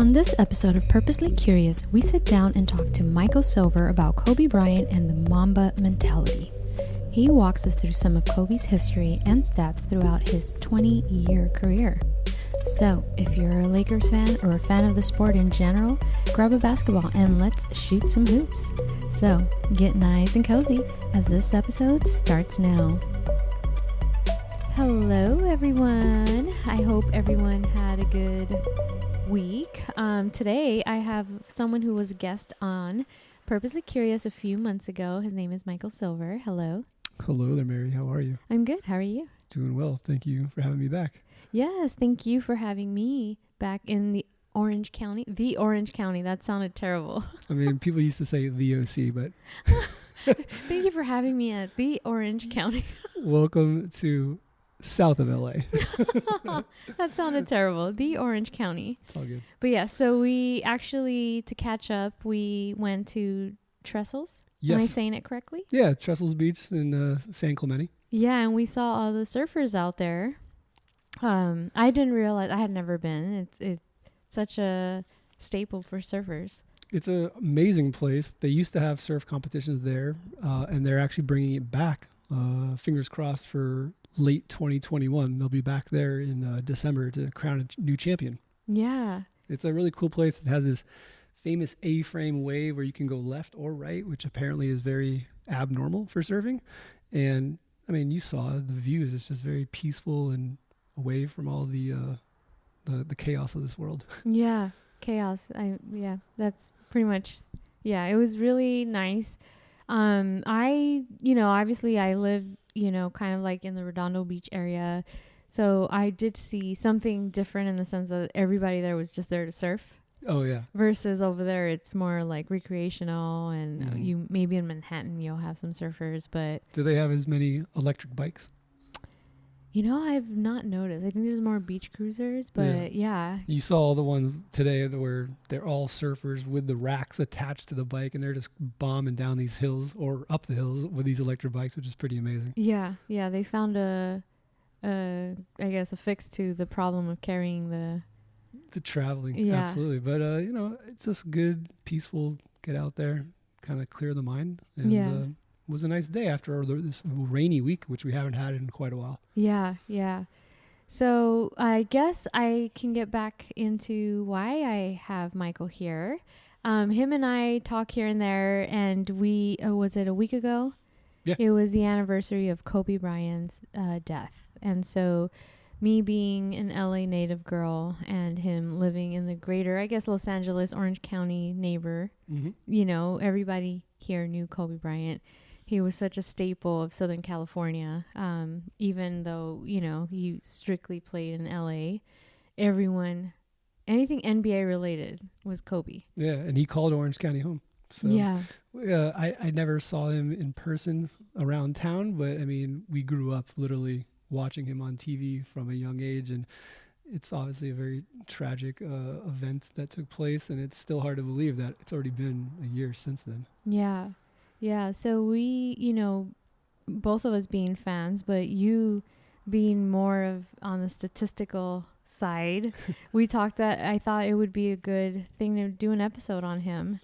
On this episode of Purposely Curious, we sit down and talk to Michael Silver about Kobe Bryant and the Mamba mentality. He walks us through some of Kobe's history and stats throughout his 20-year career. So, if you're a Lakers fan or a fan of the sport in general, grab a basketball and let's shoot some hoops. So, get nice and cozy as this episode starts now. Hello, everyone. I hope everyone had a good week. Today, I have someone who was a guest on Purposely Curious a few months ago. His name is Michael Silver. Hello. Hello there, Mary. How are you? I'm good. How are you? Doing well. Thank you for having me back. Yes, thank you for having me back in the Orange County. The Orange County. That sounded terrible. I mean, people used to say the OC, but... Thank you for having me at the Orange County. Welcome to south of LA. That sounded terrible. The Orange County. It's all good. But yeah, so we actually, to catch up, we went to Trestles. Yes. Am I saying it correctly? Yeah, Trestles Beach in San Clemente. Yeah, and we saw all the surfers out there. I didn't realize, I had never been. It's such a staple for surfers. It's an amazing place. They used to have surf competitions there, and they're actually bringing it back. Fingers crossed for late 2021. They'll be back there in December to crown a new champion. Yeah. It's a really cool place. It has this famous A-frame wave where you can go left or right, which apparently is very abnormal for surfing. And I mean, you saw the views. It's just very peaceful and away from all the chaos of this world. Yeah, chaos. That's pretty much. Yeah, it was really nice. Obviously I live, kind of like in the Redondo Beach area. So I did see something different in the sense that everybody there was just there to surf. Oh, yeah. Versus over there, it's more like recreational, and you maybe in Manhattan you'll have some surfers, but... Do they have as many electric bikes? I've not noticed. I think there's more beach cruisers, but yeah. You saw all the ones today where they're all surfers with the racks attached to the bike, and they're just bombing down these hills or up the hills with these electric bikes, which is pretty amazing. Yeah. They found a fix to the problem of carrying the traveling. Yeah. Absolutely. But, it's just good, peaceful, get out there, kind of clear the mind. And it was a nice day after this rainy week, which we haven't had in quite a while. Yeah. So I guess I can get back into why I have Michael here. Him and I talk here and there, and was it a week ago? Yeah. It was the anniversary of Kobe Bryant's death. And so me being an LA native girl and him living in the greater, I guess, Los Angeles, Orange County neighbor, everybody here knew Kobe Bryant. He was such a staple of Southern California. Even though, he strictly played in LA, anything NBA related was Kobe. Yeah, and he called Orange County home. So, yeah. I never saw him in person around town, but I mean, we grew up literally watching him on TV from a young age, and it's obviously a very tragic event that took place, and it's still hard to believe that it's already been a year since then. Yeah. So we, both of us being fans, but you being more of on the statistical side, we talked that I thought it would be a good thing to do an episode on him.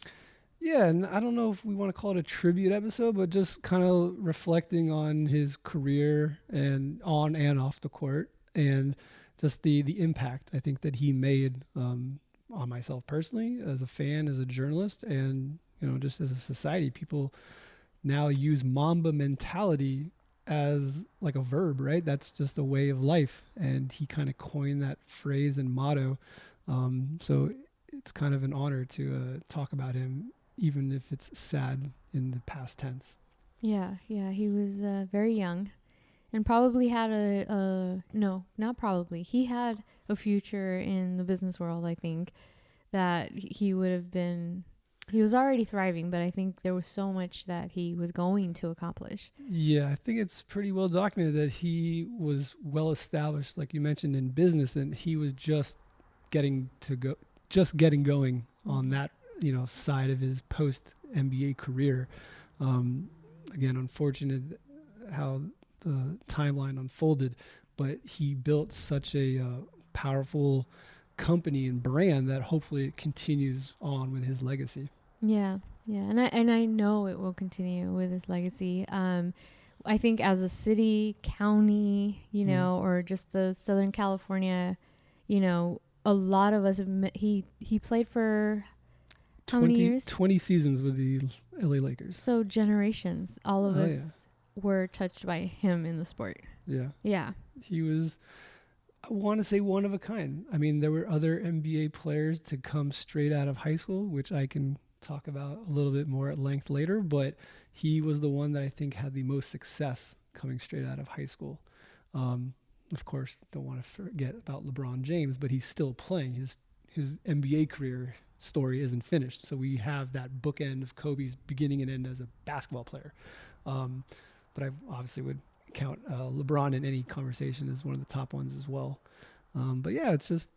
Yeah, and I don't know if we want to call it a tribute episode, but just kind of reflecting on his career and on and off the court, and just the impact I think that he made on myself personally, as a fan, as a journalist, and just as a society. People now use Mamba mentality as like a verb, right? That's just a way of life, and he kind of coined that phrase and motto. So it's kind of an honor to talk about him, even if it's sad in the past tense. Yeah, he was very young and probably had he had a future in the business world. I think that he was already thriving, but I think there was so much that he was going to accomplish. Yeah, I think it's pretty well documented that he was well established, like you mentioned, in business, and he was just getting going on that side of his post NBA career. Again, unfortunate how the timeline unfolded, but he built such a powerful company and brand that hopefully continues on with his legacy. Yeah. And I know it will continue with his legacy. I think as a city, county, or just the Southern California, a lot of us he played for how many years? 20 seasons with the LA Lakers. So generations, all of us were touched by him in the sport. Yeah. Yeah. He was, I want to say, one of a kind. I mean, there were other NBA players to come straight out of high school, which I can talk about a little bit more at length later, but he was the one that I think had the most success coming straight out of high school. Of course, don't want to forget about LeBron James, but he's still playing. His NBA career story isn't finished. So we have that bookend of Kobe's beginning and end as a basketball player. But I obviously would count LeBron in any conversation as one of the top ones as well. But yeah, it's just,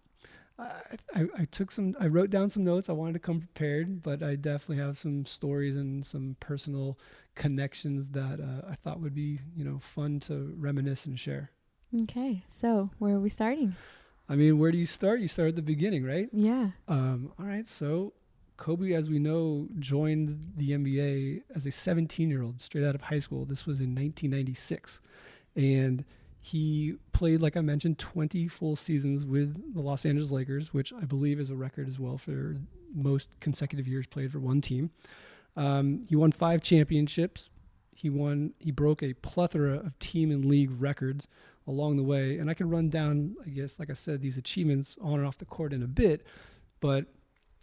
I wrote down some notes. I wanted to come prepared, but I definitely have some stories and some personal connections that I thought would be, fun to reminisce and share. Okay. So where are we starting? I mean, where do you start? You start at the beginning, right? Yeah. All right. So Kobe, as we know, joined the NBA as a 17-year-old straight out of high school. This was in 1996. And he played, like I mentioned, 20 full seasons with the Los Angeles Lakers, which I believe is a record as well for most consecutive years played for one team. He won 5 championships. He broke a plethora of team and league records along the way. And I could run down, I guess, like I said, these achievements on and off the court in a bit. But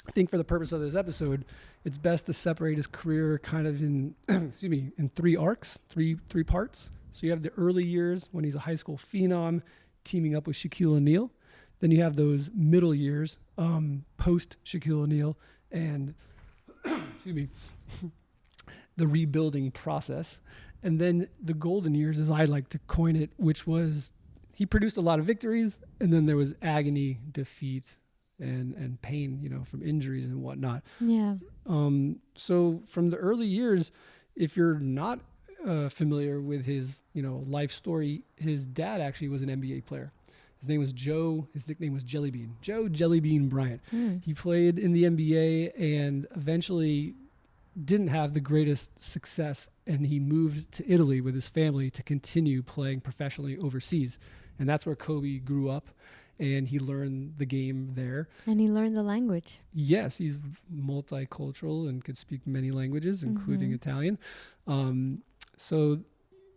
I think for the purpose of this episode, it's best to separate his career kind of in, in 3 arcs, three parts. So you have the early years when he's a high school phenom, teaming up with Shaquille O'Neal. Then you have those middle years, post Shaquille O'Neal, and the rebuilding process. And then the golden years, as I like to coin it, which was he produced a lot of victories, and then there was agony, defeat, and pain, from injuries and whatnot. Yeah. So from the early years, if you're not familiar with his, life story, his dad actually was an NBA player. His name was Joe. His nickname was Jellybean. Joe Jellybean Bryant. He played in the NBA and eventually didn't have the greatest success, and he moved to Italy with his family to continue playing professionally overseas. And that's where Kobe grew up, and he learned the game there. And he learned the language. Yes, he's multicultural and could speak many languages, including Italian. So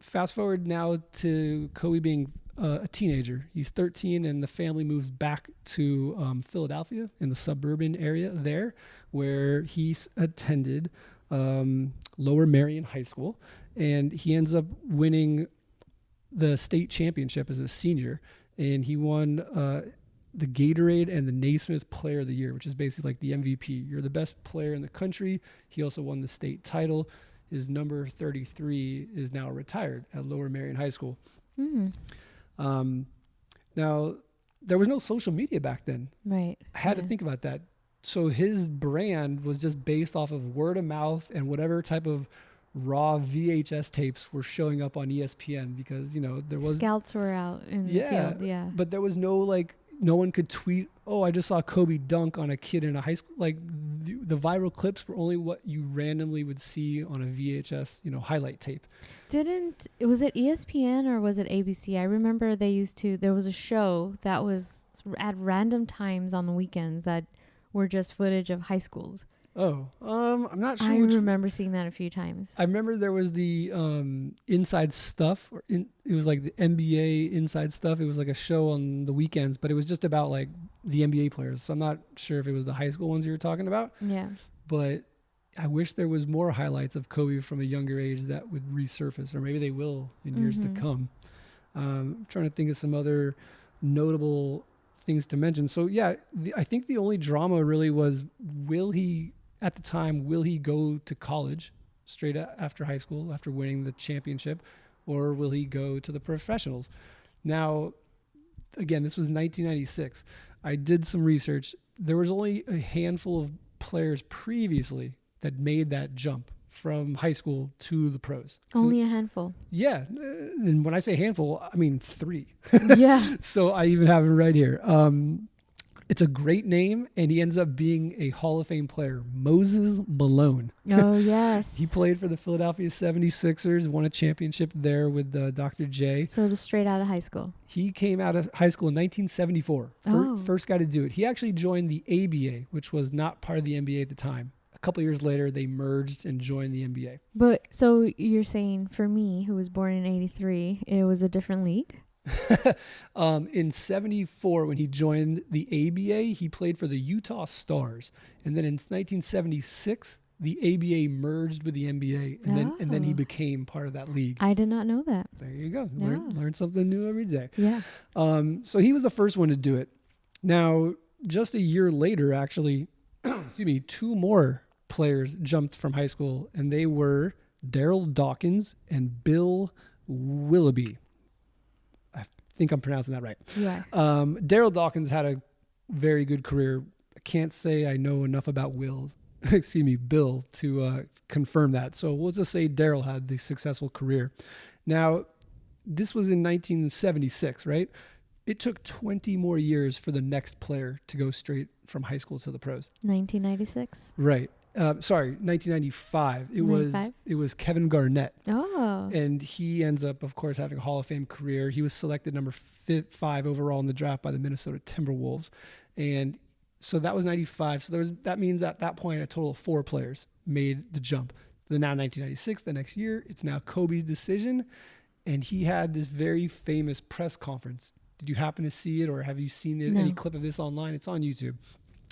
fast forward now to Kobe being a teenager. He's 13, and the family moves back to Philadelphia in the suburban area there, where he attended Lower Merion High School, and he ends up winning the state championship as a senior, and he won the Gatorade and the Naismith Player of the Year, which is basically like the MVP. You're the best player in the country. He also won the state title. His number 33 is now retired at Lower Merion High School. Now, there was no social media back then. Right. I had to think about that. So his brand was just based off of word of mouth and whatever type of raw VHS tapes were showing up on ESPN, because, there was... Scouts were out in the field, yeah. But there was no, no one could tweet, oh, I just saw Kobe dunk on a kid in a high school. Like, the viral clips were only what you randomly would see on a VHS, highlight tape. Was it ESPN or was it ABC? I remember there was a show that was at random times on the weekends that were just footage of high schools. Oh, I'm not sure. I remember seeing that a few times. I remember there was the Inside Stuff, it was like the NBA Inside Stuff. It was like a show on the weekends, but it was just about like the NBA players. So I'm not sure if it was the high school ones you were talking about. Yeah. But I wish there was more highlights of Kobe from a younger age that would resurface, or maybe they will in years to come. I'm trying to think of some other notable things to mention. So yeah, I think the only drama really was, will he go to college straight after high school, after winning the championship, or will he go to the professionals? Now, again, this was 1996. I did some research. There was only a handful of players previously that made that jump from high school to the pros. Only a handful. Yeah. And when I say handful, I mean 3. Yeah. So I even have it right here. It's a great name, and he ends up being a Hall of Fame player, Moses Malone. Oh, yes. He played for the Philadelphia 76ers, won a championship there with Dr. J. So just straight out of high school. He came out of high school in 1974. Oh. First guy to do it. He actually joined the ABA, which was not part of the NBA at the time. A couple years later, they merged and joined the NBA. But so you're saying for me, who was born in 83, it was a different league? In 74, when he joined the ABA, he played for the Utah Stars. And then in 1976, the ABA merged with the NBA, and then he became part of that league. I did not know that. There you go. Yeah. Learn something new every day. Yeah. So he was the first one to do it. Now, just a year later, actually, two more players jumped from high school, and they were Daryl Dawkins and Bill Willoughby. I think I'm pronouncing that right. Yeah. Daryl Dawkins had a very good career. I can't say I know enough about Bill to confirm that. So let's just say Daryl had the successful career. Now, this was in 1976, right? It took 20 more years for the next player to go straight from high school to the pros. 1996. Right. 1995. It was Kevin Garnett. Oh. And he ends up, of course, having a Hall of Fame career. He was selected number 5 overall in the draft by the Minnesota Timberwolves. And so that was 95. So that means at that point, a total of 4 players made the jump. Then now 1996, the next year, it's now Kobe's decision. And he had this very famous press conference. Did you happen to see it, or have you seen it? No. Any clip of this online? It's on YouTube.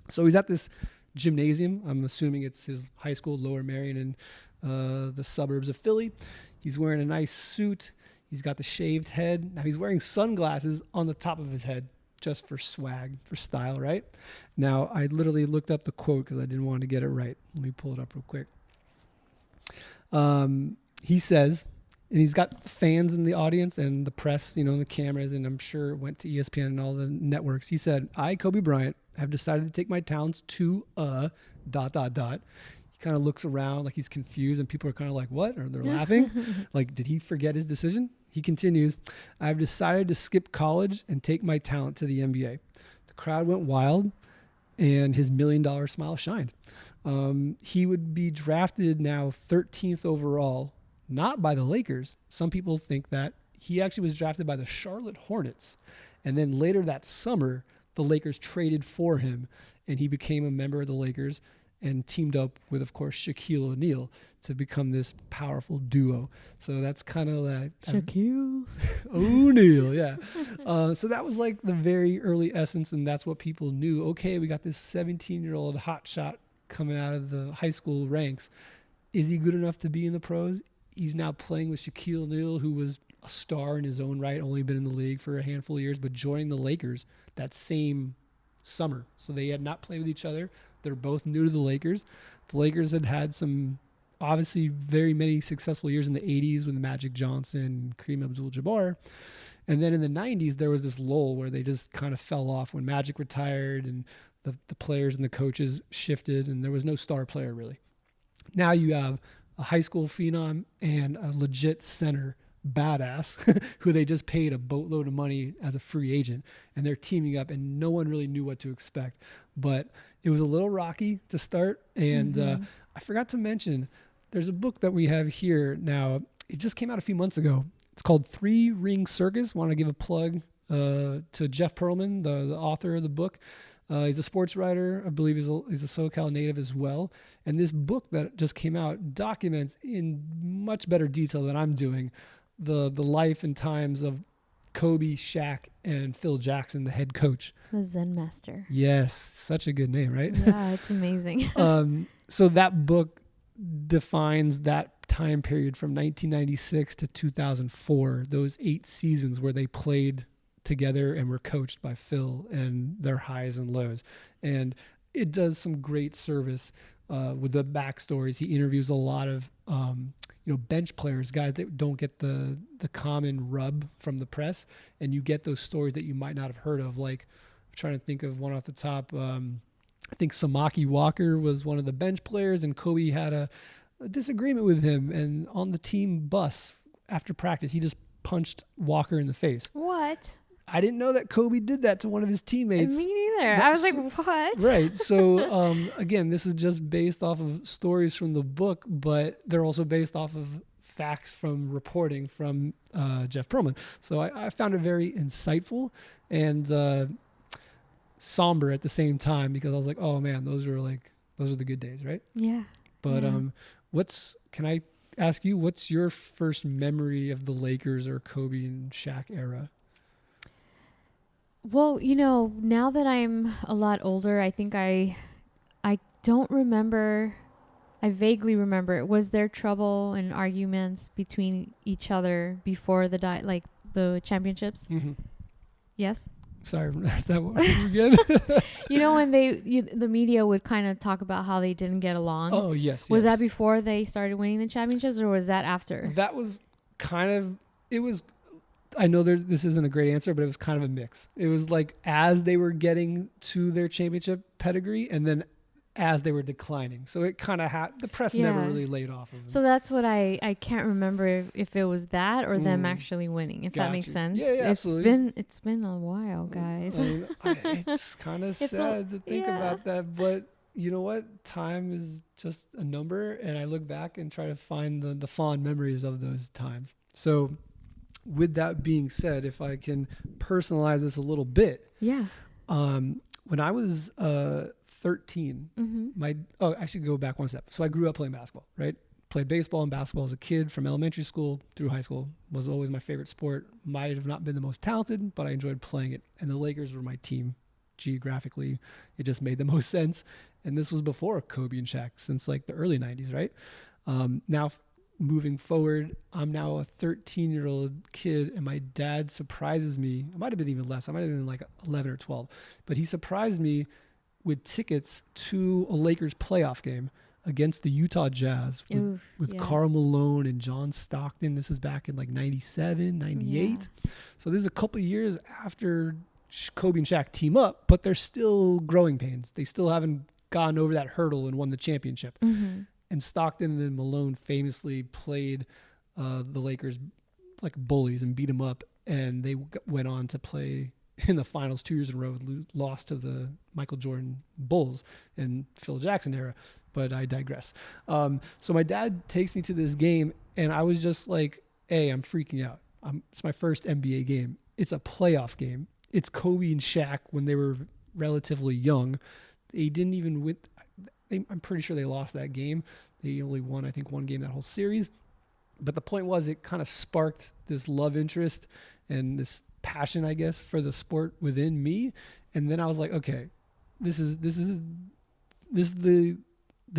So he's at this gymnasium. I'm assuming it's his high school, Lower Merion, in the suburbs of Philly. He's wearing a nice suit. He's got the shaved head. Now he's wearing sunglasses on the top of his head just for swag, for style, right? Now, I literally looked up the quote because I didn't want to get it right. Let me pull it up real quick. He says, and he's got fans in the audience and the press, and the cameras, and I'm sure it went to ESPN and all the networks. He said, "I, Kobe Bryant, have decided to take my talents to He kind of looks around like he's confused, and people are kind of like, what? Or they're laughing. Like, did he forget his decision? He continues, "I've decided to skip college and take my talent to the NBA." The crowd went wild, and his $1 million smile shined. He would be drafted now 13th overall, not by the Lakers. Some people think that he actually was drafted by the Charlotte Hornets. And then later that summer, the Lakers traded for him, and he became a member of the Lakers and teamed up with, of course, Shaquille O'Neal to become this powerful duo. So that's kind of like Shaquille O'Neal, yeah. So that was like the very early essence, and that's what people knew. Okay, we got this 17-year-old hotshot coming out of the high school ranks. Is he good enough to be in the pros? He's now playing with Shaquille O'Neal, who was a star in his own right, only been in the league for a handful of years, but joining the Lakers that same summer. So they had not played with each other. They're both new to the Lakers. The Lakers had some, obviously, very many successful years in the 80s with Magic Johnson, Kareem Abdul-Jabbar. And then in the 90s, there was this lull where they just kind of fell off when Magic retired and the players and the coaches shifted, and there was no star player really. Now you have a high school phenom and a legit center badass who they just paid a boatload of money as a free agent, and they're teaming up, and no one really knew what to expect. But it was a little rocky to start, and I forgot to mention, there's a book that we have here now. It just came out a few months ago. It's called 3 Ring Circus. Want to give a plug to Jeff Pearlman, the author of the book. He's a sports writer. I believe he's a SoCal native as well. And this book that just came out documents in much better detail than I'm doing the life and times of Kobe, Shaq, and Phil Jackson, the head coach. The Zen Master. Yes, such a good name, right? Yeah, it's amazing. So that book defines that time period from 1996 to 2004, those 8 seasons where they played together and were coached by Phil, and their highs and lows. And it does some great service with the backstories. He interviews a lot of bench players, guys that don't get the common rub from the press, and you get those stories that you might not have heard of. Like, I'm trying to think of one off the top. I think Samaki Walker was one of the bench players, and Kobe had a disagreement with him, and on the team bus after practice, he just punched Walker in the face. What? I didn't know that Kobe did that to one of his teammates. Me neither. I was like, what? Right. So, again, this is just based off of stories from the book, but they're also based off of facts from reporting from Jeff Pearlman. So I found it very insightful and somber at the same time, because I was like, oh man, those are the good days, right? Yeah. But can I ask you, what's your first memory of the Lakers or Kobe and Shaq era? Well, now that I'm a lot older, I think I don't remember. I vaguely remember it. Was there trouble and arguments between each other before the championships? Mm-hmm. Yes. Sorry, is that what again? When the media would kind of talk about how they didn't get along. Oh, yes. Was that before they started winning the championships, or was that after? That was I know this isn't a great answer, but it was kind of a mix. It was like as they were getting to their championship pedigree, and then as they were declining. So it kind of the press never really laid off of them. So that's what I can't remember if it was that or them actually winning, if that makes sense. Yeah, absolutely. It's been a while, guys. It's kind of sad to think about that, but you know what? Time is just a number, and I look back and try to find the fond memories of those times. So with that being said, if I can personalize this a little bit. Yeah. When I was 13, I should go back one step. So I grew up playing basketball, right? Played baseball and basketball as a kid from elementary school through high school. Was always my favorite sport. Might have not been the most talented, but I enjoyed playing it. And the Lakers were my team. Geographically, it just made the most sense. And this was before Kobe and Shaq, since like the early 90s, right? Now, moving forward, I'm now a 13-year-old kid, and my dad surprises me. I might have been even less. I might have been like 11 or 12. But he surprised me with tickets to a Lakers playoff game against the Utah Jazz with Karl Malone and John Stockton. This is back in like 97, 98. Yeah. So this is a couple of years after Kobe and Shaq team up, but they're still growing pains. They still haven't gotten over that hurdle and won the championship. Mm-hmm. And Stockton and Malone famously played the Lakers like bullies and beat them up. And they went on to play in the finals 2 years in a row, lost to the Michael Jordan Bulls in Phil Jackson era. But I digress. So my dad takes me to this game, and I was just like, hey, I'm freaking out. It's my first NBA game. It's a playoff game. It's Kobe and Shaq when they were relatively young. They didn't even win. I'm pretty sure they lost that game. They only won, I think, one game that whole series. But the point was, it kind of sparked this love interest and this passion, I guess, for the sport within me. And then I was like, okay, this is the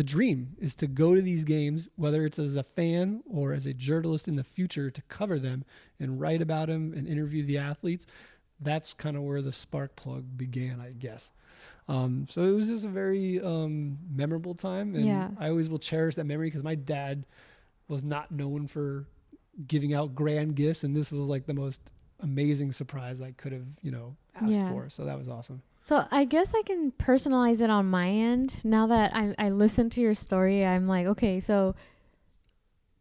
dream, is to go to these games, whether it's as a fan or as a journalist in the future, to cover them and write about them and interview the athletes. That's kind of where the spark plug began, I guess. So it was just a very memorable time, and I always will cherish that memory, because my dad was not known for giving out grand gifts, and this was like the most amazing surprise I could have, asked for. So that was awesome. So I guess I can personalize it on my end. Now that I listened to your story, I'm like, okay, so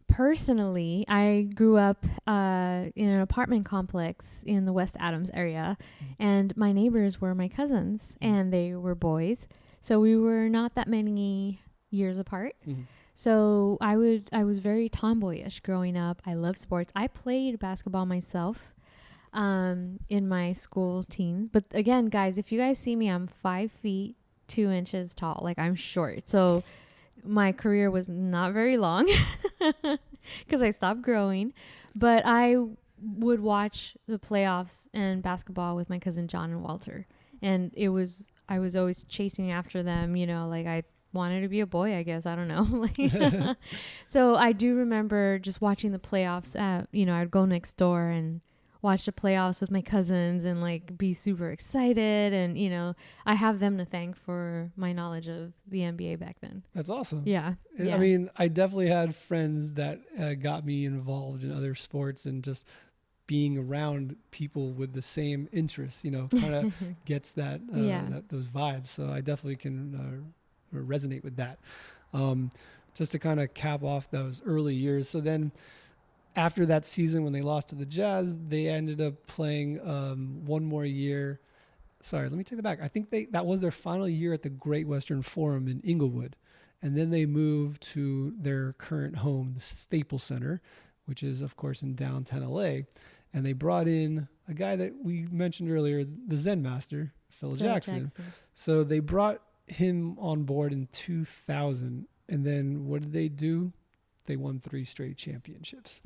personally, I grew up in an apartment complex in the West Adams area, and my neighbors were my cousins, and they were boys. So we were not that many years apart. Mm-hmm. So I was very tomboyish growing up. I loved sports. I played basketball myself in my school teams. But again, guys, if you guys see me, I'm 5 feet 2 inches tall. Like, I'm short. So my career was not very long because I stopped growing. But I would watch the playoffs and basketball with my cousin John and Walter. And I was always chasing after them, like I wanted to be a boy, I guess. I don't know. So I do remember just watching the playoffs. I'd go next door and watch the playoffs with my cousins and like be super excited. And, I have them to thank for my knowledge of the NBA back then. That's awesome. Yeah. I mean, I definitely had friends that got me involved in other sports, and just being around people with the same interests, kind of gets that those vibes. So I definitely can resonate with that. Just to kind of cap off those early years. So then after that season, when they lost to the Jazz, they ended up playing one more year. Sorry, let me take that back. I think that was their final year at the Great Western Forum in Inglewood. And then they moved to their current home, the Staples Center, which is, of course, in downtown LA. And they brought in a guy that we mentioned earlier, the Zen Master, Phil Jackson. So they brought him on board in 2000. And then what did they do? They won 3 straight championships.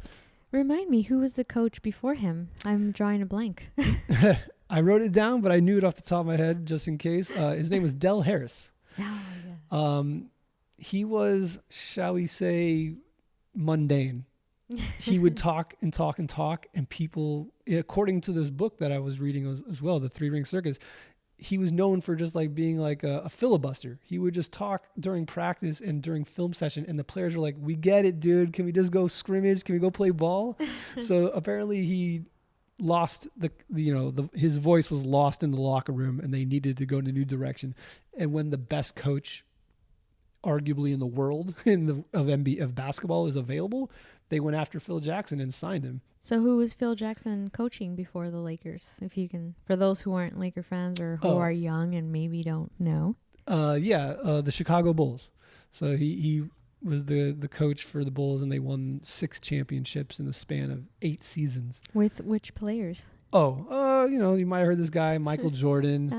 Remind me, who was the coach before him? I'm drawing a blank. I wrote it down, but I knew it off the top of my head just in case. His name was Del Harris. Oh, yeah. He was, shall we say, mundane. He would talk and talk and talk, and people, according to this book that I was reading as well, The 3-Ring Circus, he was known for just like being like a filibuster. He would just talk during practice and during film session, and the players were like, "We get it, dude. Can we just go scrimmage? Can we go play ball?" So apparently he lost his voice was lost in the locker room, and they needed to go in a new direction. And when the best coach, arguably in the world of basketball, is available, they went after Phil Jackson and signed him. So who was Phil Jackson coaching before the Lakers? If you can, for those who aren't Laker fans or who are young and maybe don't know. The Chicago Bulls. So he was the coach for the Bulls, and they won 6 championships in the span of 8 seasons. With which players? You might have heard this guy, Michael Jordan.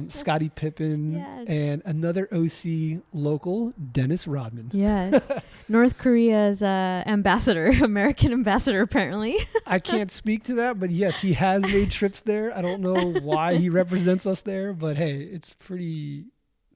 Scottie Pippen, yes. And another OC local, Dennis Rodman. Yes. North Korea's American ambassador, apparently. I can't speak to that, but yes, he has made trips there. I don't know why he represents us there, but hey, it's pretty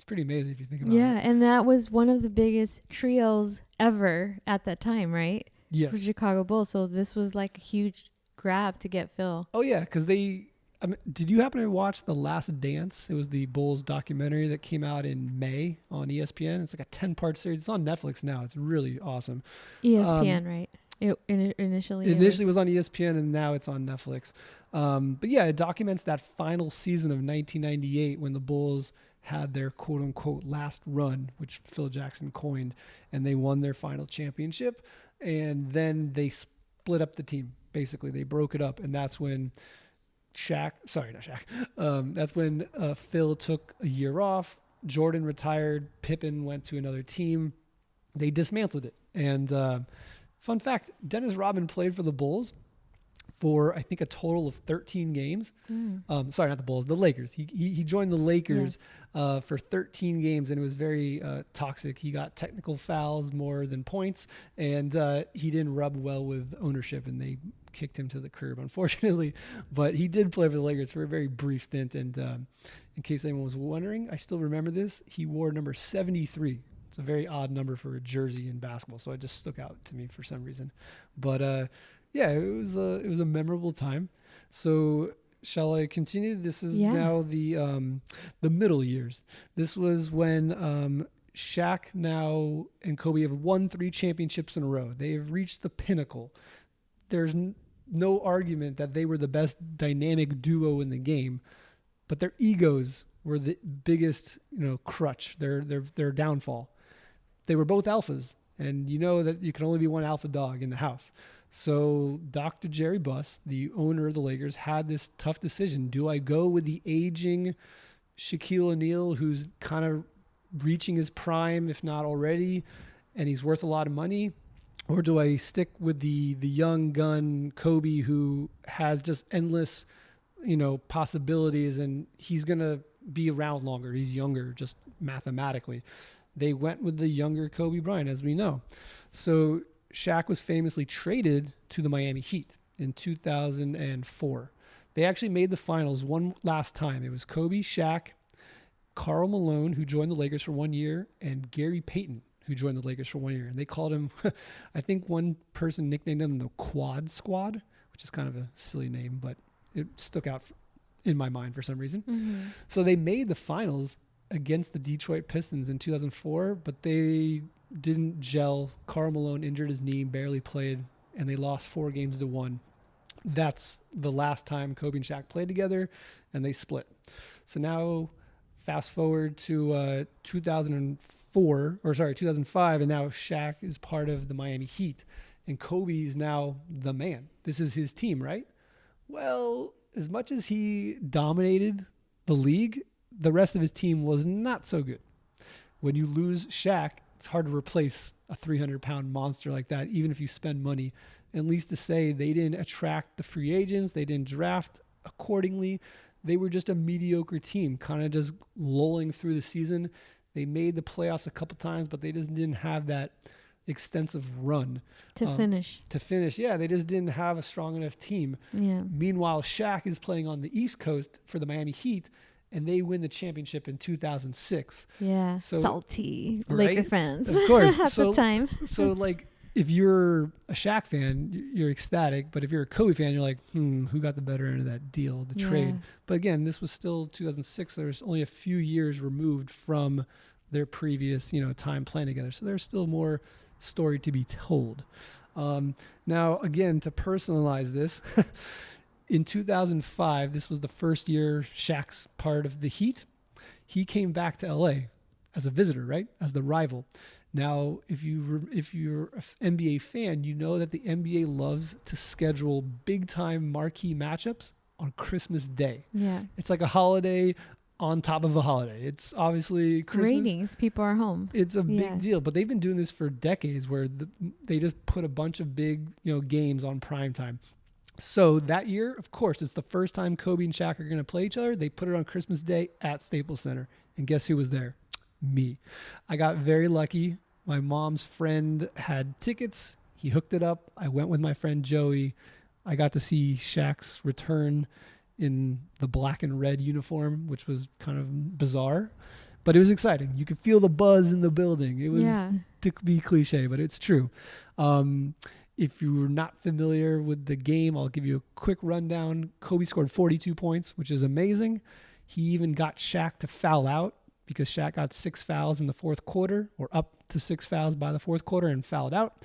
amazing if you think about it. Yeah, and that was one of the biggest trios ever at that time, right? Yes. For Chicago Bulls. So this was like a huge grab to get Phil. Oh, yeah, because did you happen to watch The Last Dance? It was the Bulls documentary that came out in May on ESPN. It's like a 10-part series. It's on Netflix now. It's really awesome. ESPN, right? It initially was on ESPN, and now it's on Netflix. But yeah, it documents that final season of 1998 when the Bulls had their quote-unquote last run, which Phil Jackson coined, and they won their final championship. And then they split up the team. Basically, they broke it up, and that's when that's when Phil took a year off. Jordan retired. Pippen went to another team. They dismantled it. And fun fact, Dennis Rodman played for the Bulls for, I think, a total of 13 games. Sorry, not the Bulls, the Lakers. He joined the Lakers for 13 games, and it was very toxic. He got technical fouls more than points, and he didn't rub well with ownership, and they kicked him to the curb, unfortunately. But he did play for the Lakers for a very brief stint, and in case anyone was wondering, I still remember this. He wore number 73. It's a very odd number for a jersey in basketball, so it just stuck out to me for some reason. But yeah, it was a memorable time. So shall I continue? This is now the middle years. This was when Shaq now and Kobe have won 3 championships in a row. They have reached the pinnacle. There's no argument that they were the best dynamic duo in the game, but their egos were the biggest, crutch, their downfall. They were both alphas, and you know that you can only be one alpha dog in the house. So Dr. Jerry Buss, the owner of the Lakers, had this tough decision. Do I go with the aging Shaquille O'Neal, who's kind of reaching his prime, if not already, and he's worth a lot of money? Or do I stick with the young gun Kobe, who has just endless, possibilities, and he's going to be around longer. He's younger, just mathematically. They went with the younger Kobe Bryant, as we know. So Shaq was famously traded to the Miami Heat in 2004. They actually made the finals one last time. It was Kobe, Shaq, Karl Malone, who joined the Lakers for 1 year, and Gary Payton, who joined the Lakers for 1 year. And they called him, I think one person nicknamed him the Quad Squad, which is kind of a silly name, but it stuck out in my mind for some reason. Mm-hmm. So they made the finals against the Detroit Pistons in 2004, but they didn't gel. Karl Malone injured his knee, barely played, and they lost 4-1. That's the last time Kobe and Shaq played together, and they split. So now fast forward to 2005, and now Shaq is part of the Miami Heat. and Kobe's now the man. This is his team, right? Well, as much as he dominated the league, the rest of his team was not so good. When you lose Shaq, it's hard to replace a 300-pound monster like that, even if you spend money. At least to say they didn't attract the free agents, they didn't draft accordingly. They were just a mediocre team, kind of just lolling through the season. They made the playoffs a couple times, but they just didn't have that extensive run. To finish. Yeah, they just didn't have a strong enough team. Yeah. Meanwhile, Shaq is playing on the East Coast for the Miami Heat, and they win the championship in 2006. Yeah, so, salty right? Laker fans. Of course. At the time. So, like, if you're a Shaq fan, you're ecstatic. But if you're a Kobe fan, you're like, who got the better end of that deal, the trade? But again, this was still 2006. There's only a few years removed from their previous, time playing together. So there's still more story to be told. Now, again, to personalize this, in 2005, this was the first year Shaq's part of the Heat. He came back to LA as a visitor, right? As the rival. Now, if you're an NBA fan, you know that the NBA loves to schedule big-time marquee matchups on Christmas Day. Yeah. It's like a holiday on top of a holiday. It's obviously Christmas. Ratings. People are home. It's a big deal. But they've been doing this for decades where they just put a bunch of big games on prime time. So that year, of course, it's the first time Kobe and Shaq are going to play each other. They put it on Christmas Day at Staples Center. And guess who was there? Me. I got very lucky. My mom's friend had tickets. He hooked it up. I went with my friend Joey. I got to see Shaq's return in the black and red uniform, which was kind of bizarre, but it was exciting. You could feel the buzz in the building. It was to be cliche, but it's true. If you're not familiar with the game, I'll give you a quick rundown. Kobe scored 42 points, which is amazing. He even got Shaq to foul out because Shaq got 6 fouls in the fourth quarter, or up to 6 fouls by the fourth quarter, and fouled out.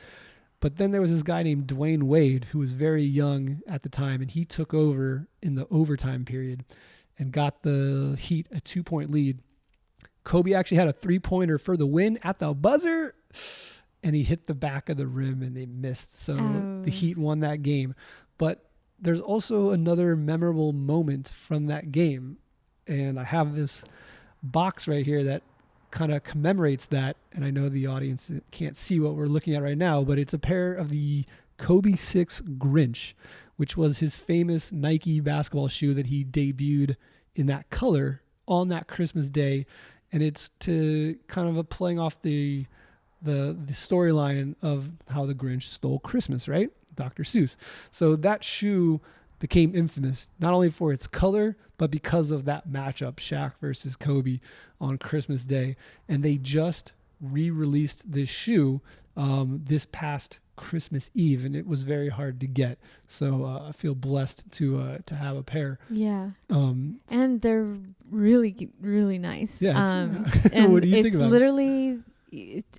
But then there was this guy named Dwayne Wade, who was very young at the time, and he took over in the overtime period and got the Heat a 2-point lead. Kobe actually had a 3-pointer for the win at the buzzer, and he hit the back of the rim and they missed. So the Heat won that game. But there's also another memorable moment from that game, and I have this box right here that kind of commemorates that, and I know the audience can't see what we're looking at right now, but it's a pair of the Kobe 6 Grinch, which was his famous Nike basketball shoe that he debuted in that color on that Christmas Day, and it's to kind of playing off the storyline of how the Grinch stole Christmas, right? Dr. Seuss. So that shoe became infamous, not only for its color, but because of that matchup, Shaq versus Kobe on Christmas Day. And they just re-released this shoe this past Christmas Eve, and it was very hard to get. So I feel blessed to have a pair. Yeah. And they're really, really nice. Yeah. And what do you think about it? It's literally,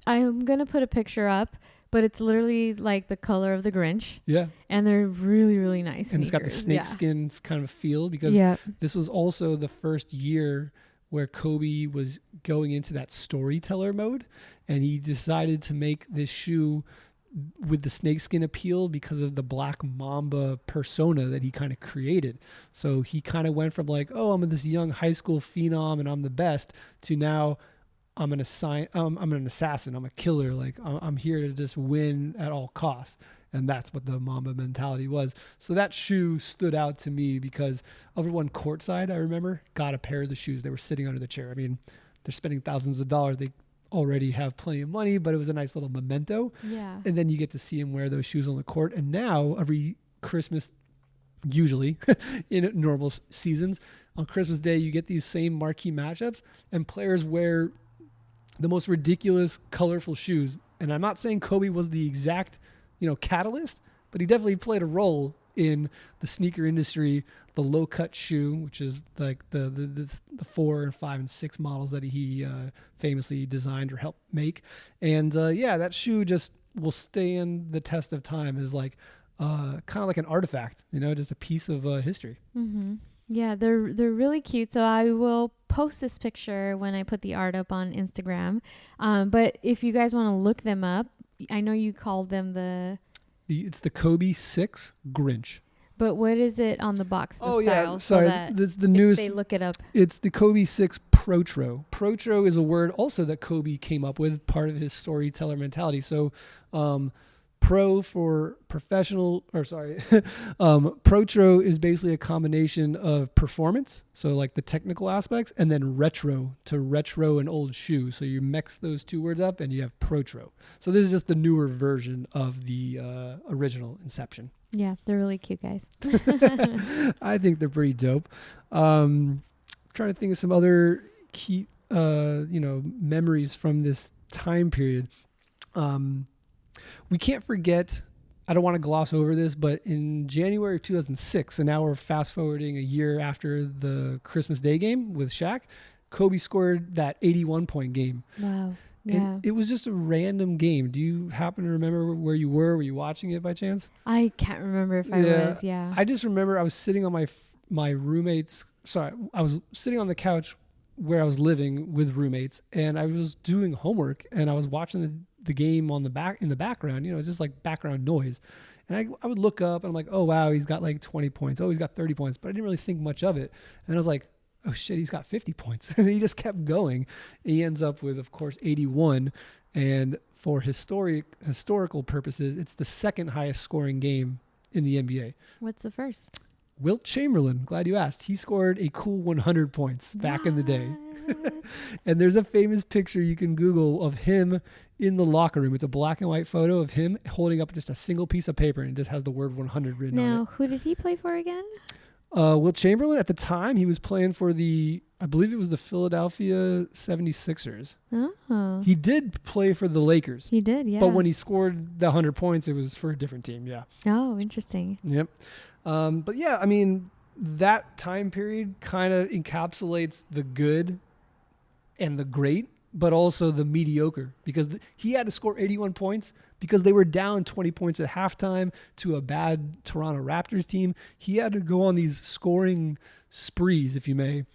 I'm going to put a picture up, but it's literally like the color of the Grinch. Yeah. And they're really, really nice. And sneakers. It's got the snakeskin kind of feel, because this was also the first year where Kobe was going into that storyteller mode, and he decided to make this shoe with the snakeskin appeal because of the black Mamba persona that he kind of created. So he kind of went from like, oh, I'm this young high school phenom and I'm the best, to now I'm an assassin. I'm a killer. Like I'm here to just win at all costs. And that's what the Mamba mentality was. So that shoe stood out to me because everyone courtside, I remember, got a pair of the shoes. They were sitting under the chair. I mean, they're spending thousands of dollars. They already have plenty of money, but it was a nice little memento. Yeah. And then you get to see him wear those shoes on the court. And now every Christmas, usually in normal seasons, on Christmas Day, you get these same marquee matchups and players wear the most ridiculous, colorful shoes. And I'm not saying Kobe was the exact, catalyst, but he definitely played a role in the sneaker industry. The low cut shoe, which is like the 4 and 5 and 6 models that he famously designed or helped make. And that shoe just will stand the test of time as like kind of like an artifact, just a piece of history. Mm-hmm. Yeah, they're really cute. So I will post this picture when I put the art up on Instagram. But if you guys want to look them up, I know you called them the It's the Kobe 6 Grinch. But what is it on the box? The Oh style, yeah, sorry. So that This is the newest. they look it up. It's the Kobe 6 Protro. Protro is a word also that Kobe came up with, part of his storyteller mentality. So, pro for professional, Protro is basically a combination of performance, so like the technical aspects, and then retro, to retro an old shoe. So you mix those two words up and you have Protro. So this is just the newer version of the original Inception. Yeah, they're really cute guys. I think they're pretty dope. Trying to think of some other key, memories from this time period. We can't forget, I don't want to gloss over this, but in January of 2006, and now we're fast forwarding a year after the Christmas Day game with Shaq, Kobe scored that 81-point game. Wow. Yeah. And it was just a random game. Do you happen to remember where you were? Were you watching it by chance? I can't remember if I was. Yeah. I just remember I was sitting on my roommate's. Sorry, I was sitting on the couch where I was living with roommates, and I was doing homework, and I was watching the game in the background. It's just like background noise. And I would look up, and I'm like, oh wow, he's got like 20 points. Oh, he's got 30 points. But I didn't really think much of it. And I was like, oh shit, he's got 50 points. And he just kept going. And he ends up with, of course, 81. And for historical purposes, it's the second highest scoring game in the NBA. What's the first? Wilt Chamberlain, glad you asked. He scored a cool 100 points back in the day. And there's a famous picture you can Google of him in the locker room. It's a black and white photo of him holding up just a single piece of paper, and it just has the word 100 written on it. Now, who did he play for again? Wilt Chamberlain, at the time, he was playing for I believe it was the Philadelphia 76ers. Oh. He did play for the Lakers. He did, yeah. But when he scored the 100 points, it was for a different team, yeah. Oh, interesting. Yep. But yeah, I mean, that time period kind of encapsulates the good and the great, but also the mediocre, because he had to score 81 points because they were down 20 points at halftime to a bad Toronto Raptors team. He had to go on these scoring sprees, if you may,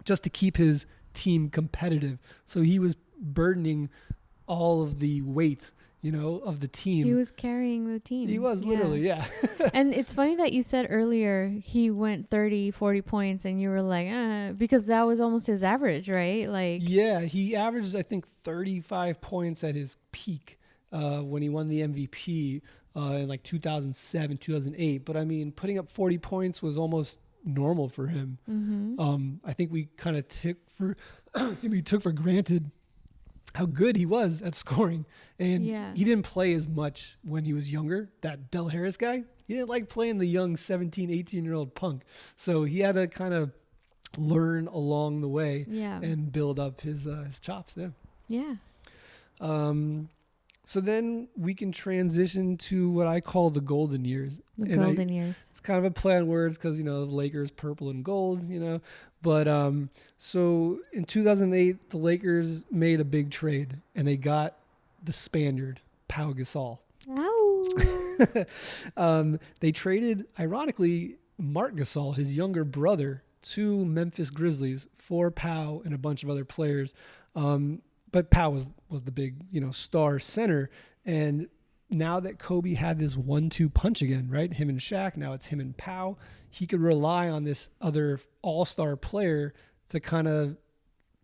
just to keep his team competitive. So he was burdening all of the weight, of the team. He was carrying the team. He was literally, yeah. And it's funny that you said earlier he went 30, 40 points and you were like, because that was almost his average, right? Yeah, he averaged, I think, 35 points at his peak when he won the MVP in like 2007, 2008. But I mean, putting up 40 points was almost normal for him. Mm-hmm. I think we kind of took for granted how good he was at scoring. And he didn't play as much when he was younger. That Del Harris guy, he didn't like playing the young 17, 18-year-old punk. So he had to kind of learn along the way and build up his chops. Yeah. So then we can transition to what I call the golden years. The golden years. It's kind of a play on words because, the Lakers, purple and gold, But so in 2008, the Lakers made a big trade, and they got the Spaniard, Pau Gasol. Ow. They traded, ironically, Marc Gasol, his younger brother, to Memphis Grizzlies for Pau and a bunch of other players. But Pau was the big, star center. And now that Kobe had this 1-2 punch again, right? Him and Shaq, now it's him and Pau. He could rely on this other all-star player to kind of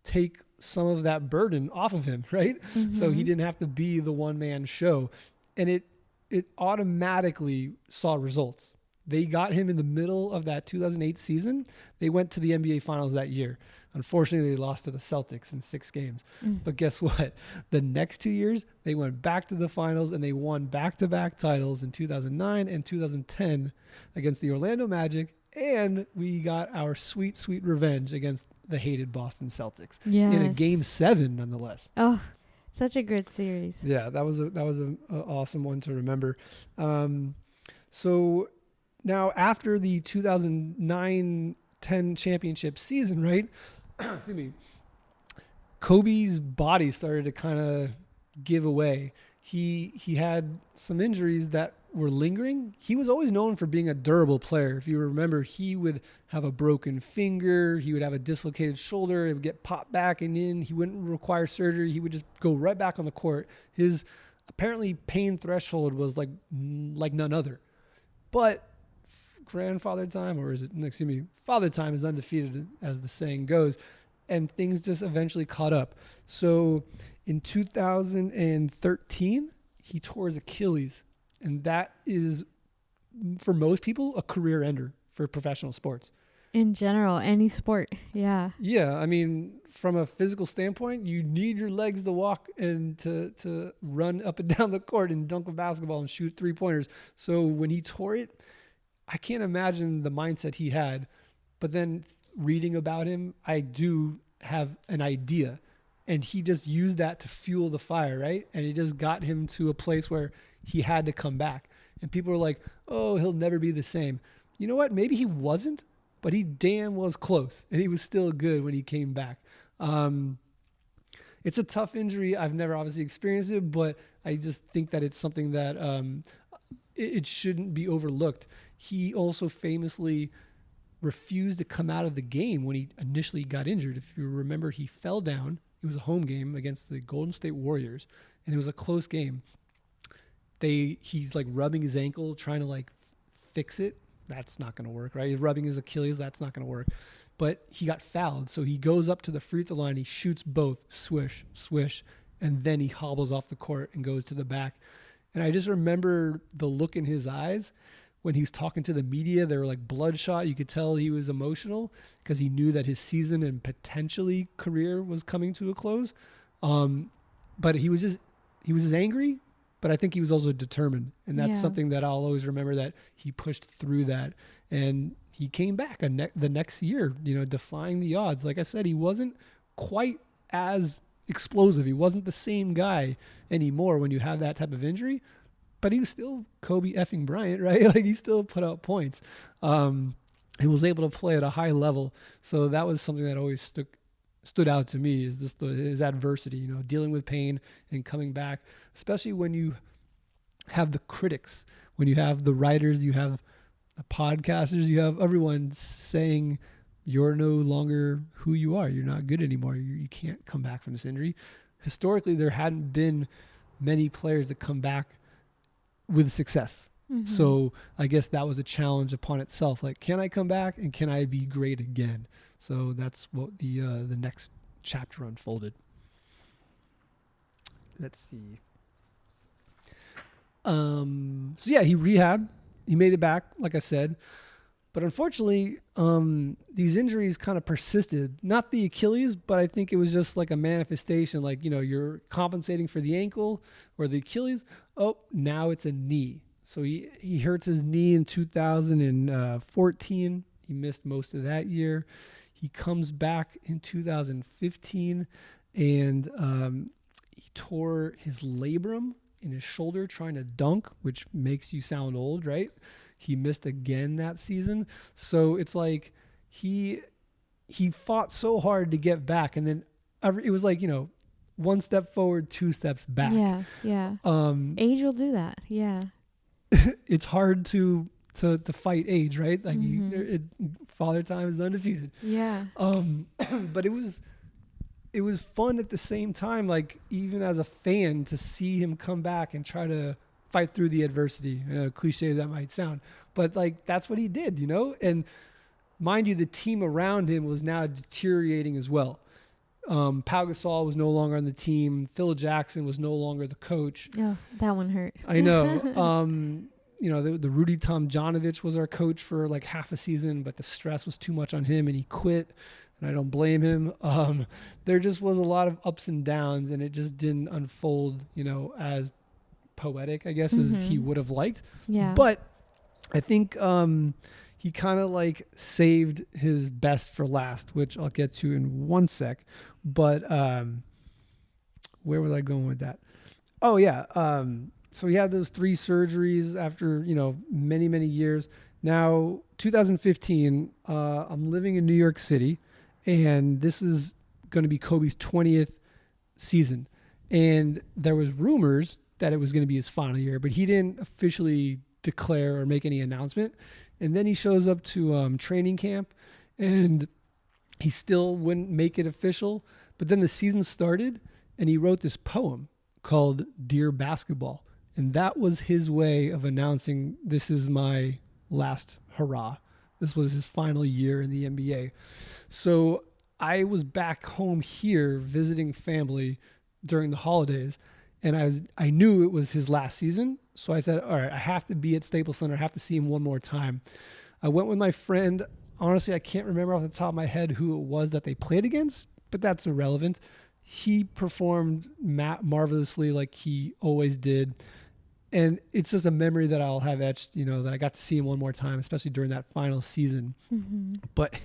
take some of that burden off of him, right? Mm-hmm. So he didn't have to be the one-man show. And it automatically saw results. They got him in the middle of that 2008 season. They went to the NBA Finals that year. Unfortunately, they lost to the Celtics in 6 games. But guess what? The next 2 years, they went back to the finals, and they won back-to-back titles in 2009 and 2010 against the Orlando Magic. And we got our sweet, sweet revenge against the hated Boston Celtics in a Game 7, nonetheless. Oh, such a good series. Yeah, that was an awesome one to remember. So now after the 2009-10 championship season, right? Excuse me. Kobe's body started to kind of give away. He had some injuries that were lingering. He was always known for being a durable player. If you remember, he would have a broken finger. He would have a dislocated shoulder. It would get popped back and in. He wouldn't require surgery. He would just go right back on the court. His apparently pain threshold was like none other. But father time is undefeated, as the saying goes, and things just eventually caught up. So in 2013, he tore his Achilles, and that is, for most people, a career ender for professional sports. In general, any sport, yeah. Yeah, I mean, from a physical standpoint, you need your legs to walk and to run up and down the court and dunk a basketball and shoot 3-pointers. So when he tore it, I can't imagine the mindset he had. But then reading about him, I do have an idea. And he just used that to fuel the fire, right? And it just got him to a place where he had to come back. And people were like, oh, he'll never be the same. You know what? Maybe he wasn't, but he damn was close. And he was still good when he came back. It's a tough injury. I've never obviously experienced it, but I just think that it's something that it shouldn't be overlooked. He also famously refused to come out of the game when he initially got injured. If you remember, he fell down. It was a home game against the Golden State Warriors, and it was a close game. He's like rubbing his ankle, trying to like fix it. That's not going to work, right? He's rubbing his Achilles. That's not going to work. But he got fouled, so he goes up to the free throw line. He shoots both, swish, swish, and then he hobbles off the court and goes to the back. And I just remember the look in his eyes when he was talking to the media. They were like bloodshot. You could tell he was emotional because he knew that his season and potentially career was coming to a close. But he was just angry, but I think he was also determined. And that's something that I'll always remember, that he pushed through that. And he came back the next year, defying the odds. Like I said, he wasn't quite as explosive. He wasn't the same guy anymore when you have that type of injury, but he was still Kobe effing Bryant, right? Like, he still put out points. He was able to play at a high level. So that was something that always stood out to me, is his adversity, dealing with pain and coming back, especially when you have the critics, when you have the writers, you have the podcasters, you have everyone saying you're no longer who you are. You're not good anymore. You can't come back from this injury. Historically, there hadn't been many players that come back with success. Mm-hmm. So I guess that was a challenge upon itself. Like, can I come back and can I be great again? So that's what the next chapter unfolded. Let's see. So yeah, he rehabbed. He made it back, like I said. But unfortunately, these injuries kind of persisted. Not the Achilles, but I think it was just like a manifestation. Like, you're compensating for the ankle or the Achilles. Oh, now it's a knee. So he hurts his knee in 2014. He missed most of that year. He comes back in 2015, and he tore his labrum in his shoulder trying to dunk, which makes you sound old, right? He missed again that season. So it's like he fought so hard to get back, and then it was like, one step forward, 2 steps back. Yeah. Age will do that. Yeah. It's hard to fight age, right? Like, father time is undefeated. Yeah. But it was fun at the same time, like, even as a fan, to see him come back and try to fight through the adversity. Cliche that might sound, but like, that's what he did, and mind you, the team around him was now deteriorating as well. Pau Gasol was no longer on the team. Phil Jackson was no longer the coach. Oh, that one hurt. I know. The Rudy Tomjanovich was our coach for like half a season, but the stress was too much on him and he quit. And I don't blame him. There just was a lot of ups and downs, and it just didn't unfold, as poetic, I guess, as he would have liked. Yeah. But I think he kind of like saved his best for last, which I'll get to in one sec. But where was I going with that? Oh, yeah. So he had those 3 surgeries after, many, many years. Now, 2015, I'm living in New York City, and this is going to be Kobe's 20th season. And there was rumors that it was going to be his final year, but he didn't officially declare or make any announcement. And then he shows up to training camp, and he still wouldn't make it official. But then the season started, and he wrote this poem called Dear Basketball. And that was his way of announcing, this is my last hurrah. This was his final year in the NBA. So I was back home here visiting family during the holidays, and I knew it was his last season. So I said, all right, I have to be at Staples Center. I have to see him one more time. I went with my friend. Honestly, I can't remember off the top of my head who it was that they played against, but that's irrelevant. He performed marvelously like he always did. And it's just a memory that I'll have etched, that I got to see him one more time, especially during that final season. Mm-hmm. But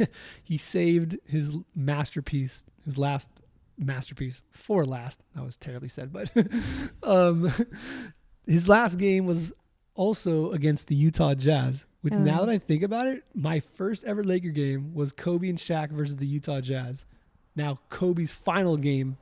he saved his masterpiece, his last masterpiece for last. That was terribly said, but his last game was also against the Utah Jazz. Which now that I think about it, my first ever Laker game was Kobe and Shaq versus the Utah Jazz. Now, Kobe's final game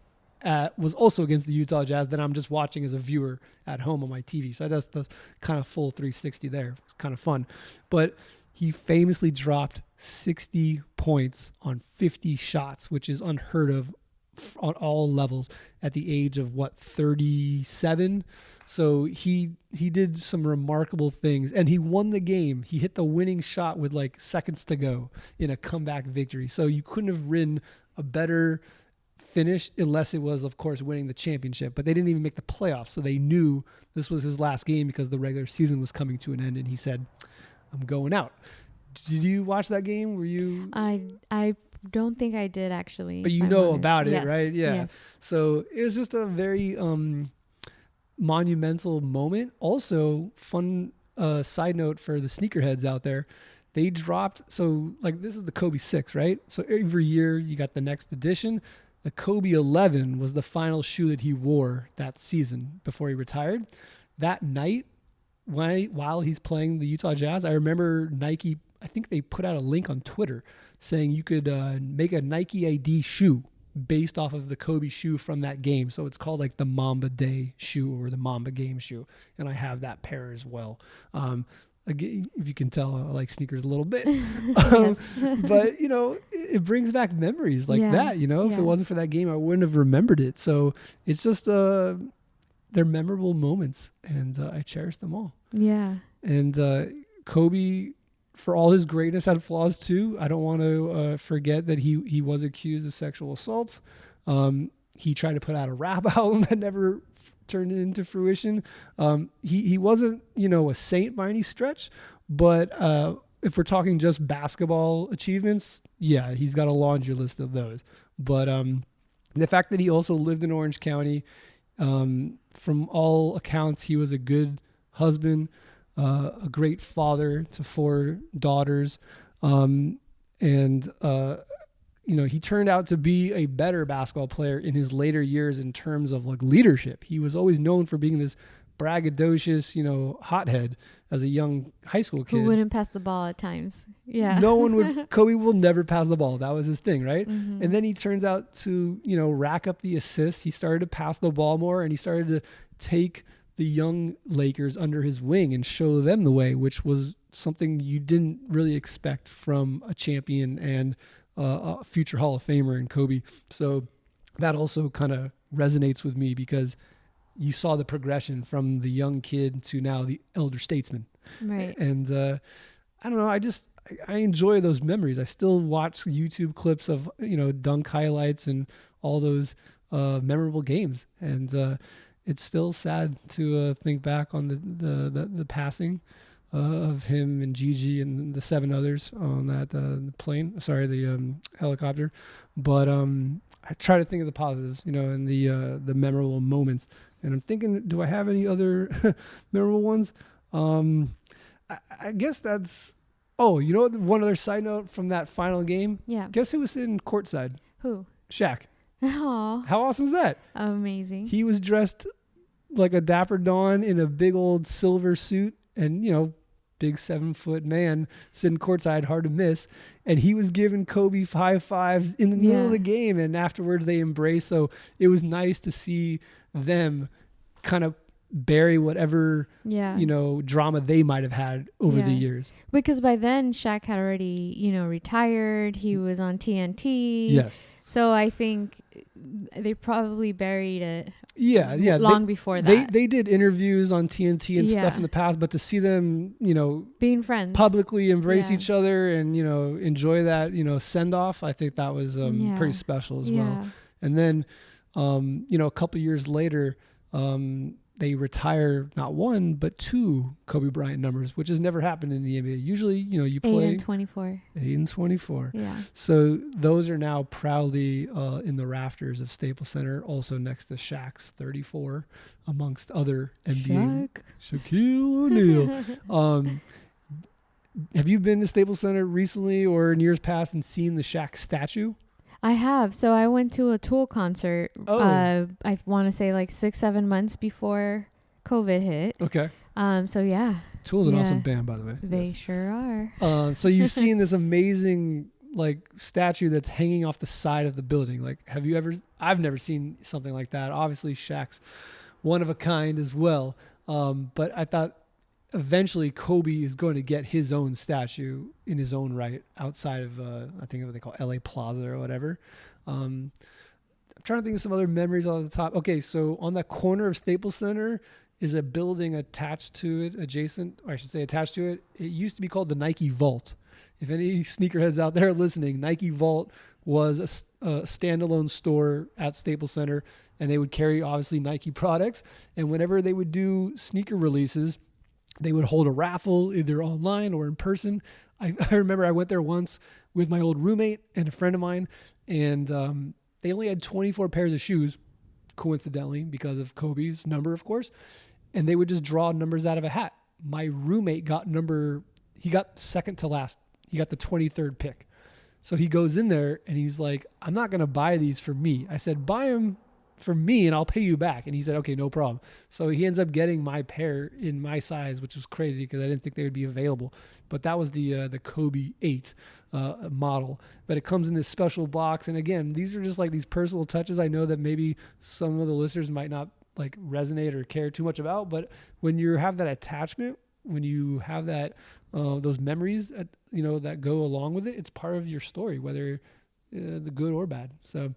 was also against the Utah Jazz that I'm just watching as a viewer at home on my TV. So that's the kind of full 360 there. It's kind of fun. But he famously dropped 60 points on 50 shots, which is unheard of on all levels at the age of 37. So he did some remarkable things, and he won the game. He hit the winning shot with like seconds to go in a comeback victory. So you couldn't have written a better finish unless it was, of course, winning the championship. But they didn't even make the playoffs, so they knew this was his last game because the regular season was coming to an end, and he said, I'm going out. Did you watch that game? Were you? I don't think I did, actually. But you know about it, yes. right? Yeah. Yes. So it was just a very monumental moment. Also, fun side note for the sneakerheads out there. They dropped, so like this is the Kobe 6, right? So every year you got the next edition. The Kobe 11 was the final shoe that he wore that season before he retired. That night, while he's playing the Utah Jazz, I remember Nike, I think they put out a link on Twitter saying you could make a Nike ID shoe based off of the Kobe shoe from that game. So it's called like the Mamba Day shoe or the Mamba game shoe. And I have that pair as well. Again, if you can tell, I like sneakers a little bit. But, it brings back memories like that. If it wasn't for that game, I wouldn't have remembered it. So it's just they're memorable moments, and I cherish them all. Yeah. And Kobe, for all his greatness, had flaws too. I don't want to forget that he was accused of sexual assault. He tried to put out a rap album that never turned into fruition. He wasn't, a saint by any stretch, but if we're talking just basketball achievements, yeah, he's got a laundry list of those. But the fact that he also lived in Orange County, from all accounts, he was a good husband, a great father to 4 daughters. He turned out to be a better basketball player in his later years in terms of like leadership. He was always known for being this braggadocious, hothead as a young high school kid. Who wouldn't pass the ball at times. Yeah. No one would. Kobe will never pass the ball. That was his thing, right? Mm-hmm. And then he turns out to, rack up the assists. He started to pass the ball more, and he started to take the young Lakers under his wing and show them the way, which was something you didn't really expect from a champion and a future Hall of Famer in Kobe. So that also kind of resonates with me because you saw the progression from the young kid to now the elder statesman. Right. And I don't know, I enjoy those memories. I still watch YouTube clips of, dunk highlights and all those memorable games. And it's still sad to think back on the passing of him and Gigi and the 7 others on that the helicopter. But I try to think of the positives, and the memorable moments. And I'm thinking, do I have any other memorable ones? I guess that's. Oh, one other side note from that final game. Yeah. Guess who was sitting courtside? Who? Shaq. Oh. How awesome is that? Amazing. He was dressed like a dapper Don in a big old silver suit, and big 7-foot man sitting courtside, hard to miss. And he was giving Kobe high fives in the middle of the game, and afterwards they embraced. So it was nice to see them kind of bury whatever drama they might have had over the years. Because by then Shaq had already retired. He was on TNT. Yes. So I think they probably buried it. Yeah. Long before that. They did interviews on TNT and stuff in the past, but to see them, being friends, publicly embrace each other and, enjoy that, send off, I think that was pretty special as well. And then, a couple years later, they retire not one, but 2 Kobe Bryant numbers, which has never happened in the NBA. Usually, you play 8 and 24. 8 and 24. Yeah. So those are now proudly in the rafters of Staples Center, also next to Shaq's 34, amongst other NBA. Shaquille O'Neal. Have you been to Staples Center recently or in years past and seen the Shaq statue? I have. So I went to a Tool concert. I want to say like 6-7 months before COVID hit. Okay. So yeah. Tool's an awesome band, by the way. They sure are. So you've seen this amazing statue that's hanging off the side of the building. Like, have you ever? I've never seen something like that. Obviously, Shaq's one of a kind as well. But I thought eventually Kobe is going to get his own statue in his own right outside of I think what they call LA Plaza or whatever. I'm trying to think of some other memories off the top. Okay, so on that corner of Staples Center is a building attached to it. It used to be called the Nike Vault. If any sneakerheads out there listening, Nike Vault was a standalone store at Staples Center, and they would carry obviously Nike products. And whenever they would do sneaker releases, they would hold a raffle either online or in person. I remember I went there once with my old roommate and a friend of mine, and they only had 24 pairs of shoes, coincidentally, because of Kobe's number, of course. And they would just draw numbers out of a hat. My roommate got second to last. He got the 23rd pick. So he goes in there and he's like, I'm not going to buy these for me. I said, buy them for me and I'll pay you back. And he said, okay, no problem. So he ends up getting my pair in my size, which was crazy because I didn't think they would be available. But that was the Kobe 8 model. But it comes in this special box. And again, these are just like these personal touches. I know that maybe some of the listeners might not like resonate or care too much about. But when you have that attachment, when you have that those memories, that go along with it, it's part of your story, whether the good or bad. So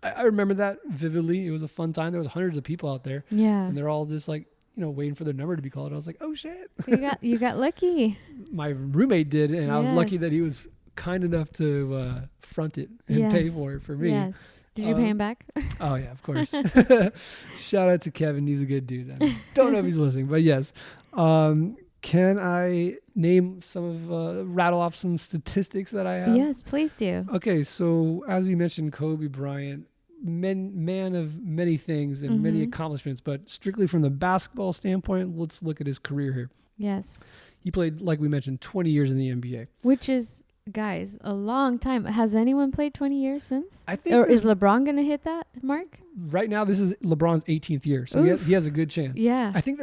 I remember that vividly. It was a fun time. There was hundreds of people out there. Yeah. And they're all just like, waiting for their number to be called. I was like, oh shit. You got lucky. My roommate did, and I was lucky that he was kind enough to front it and pay for it for me. Yes. Did you pay him back? Oh yeah, of course. Shout out to Kevin. He's a good dude. I don't know if he's listening, but yes. Can I name rattle off some statistics that I have? Yes, please do. Okay, so as we mentioned, Kobe Bryant, man of many things and many accomplishments, but strictly from the basketball standpoint, let's look at his career here. Yes. He played, like we mentioned, 20 years in the NBA. Which is, guys, a long time. Has anyone played 20 years since? I think. Or is LeBron going to hit that mark? Right now, this is LeBron's 18th year, so he has a good chance. Yeah. I think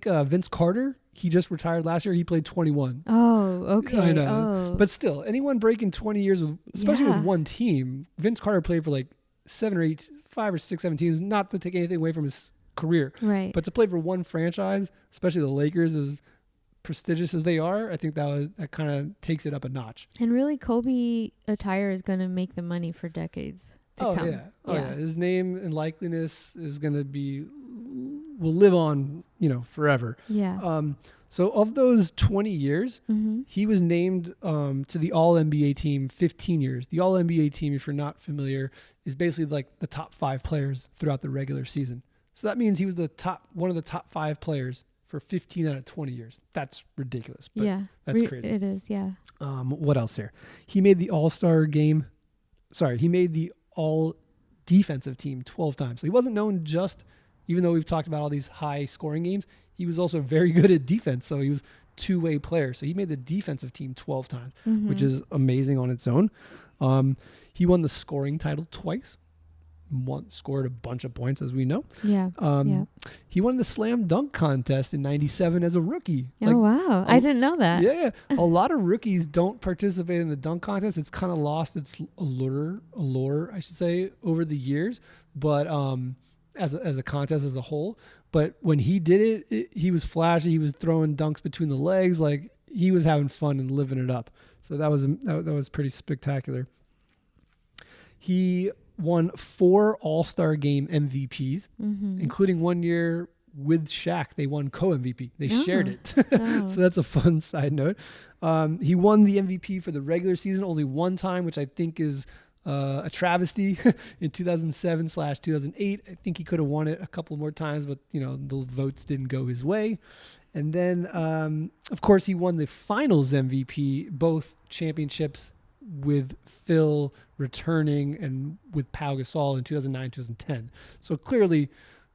Vince Carter, he just retired last year. He played 21. Oh, okay. I know. But still, anyone breaking 20 years, especially with one team, Vince Carter played for like 5 or 6, 7 teams, not to take anything away from his career. Right. But to play for one franchise, especially the Lakers, as prestigious as they are, I think that kind of takes it up a notch. And really, Kobe attire is going to make the money for decades to come. Yeah. His name and likeliness is going to will live on, forever. Yeah. So of those 20 years, he was named to the All-NBA team 15 years. The All-NBA team, if you're not familiar, is basically like the top 5 players throughout the regular season. So that means he was one of the top 5 players for 15 out of 20 years. That's ridiculous. But that's crazy. It is, yeah. What else here? He made the All-Star game. He made the All-Defensive team 12 times. So he wasn't known just, even though we've talked about all these high-scoring games, he was also very good at defense. So he was two-way player. So he made the defensive team 12 times, which is amazing on its own. He won the scoring title twice. Scored a bunch of points, as we know. Yeah. He won the slam dunk contest in '97 as a rookie. Oh, wow. I didn't know that. Yeah. A lot of rookies don't participate in the dunk contest. It's kind of lost its allure, I should say, over the years. But as a contest as a whole. But when he did it, he was flashy. He was throwing dunks between the legs. Like, he was having fun and living it up. So that was pretty spectacular. He won 4 All-Star Game MVPs, including one year with Shaq. They won co-MVP. They shared it. So that's a fun side note. He won the MVP for the regular season only one time, which I think is a travesty. In 2007/2008. I think he could have won it a couple more times, but the votes didn't go his way. And then, of course, he won the Finals MVP, both championships with Phil returning and with Pau Gasol in 2009-2010. So clearly,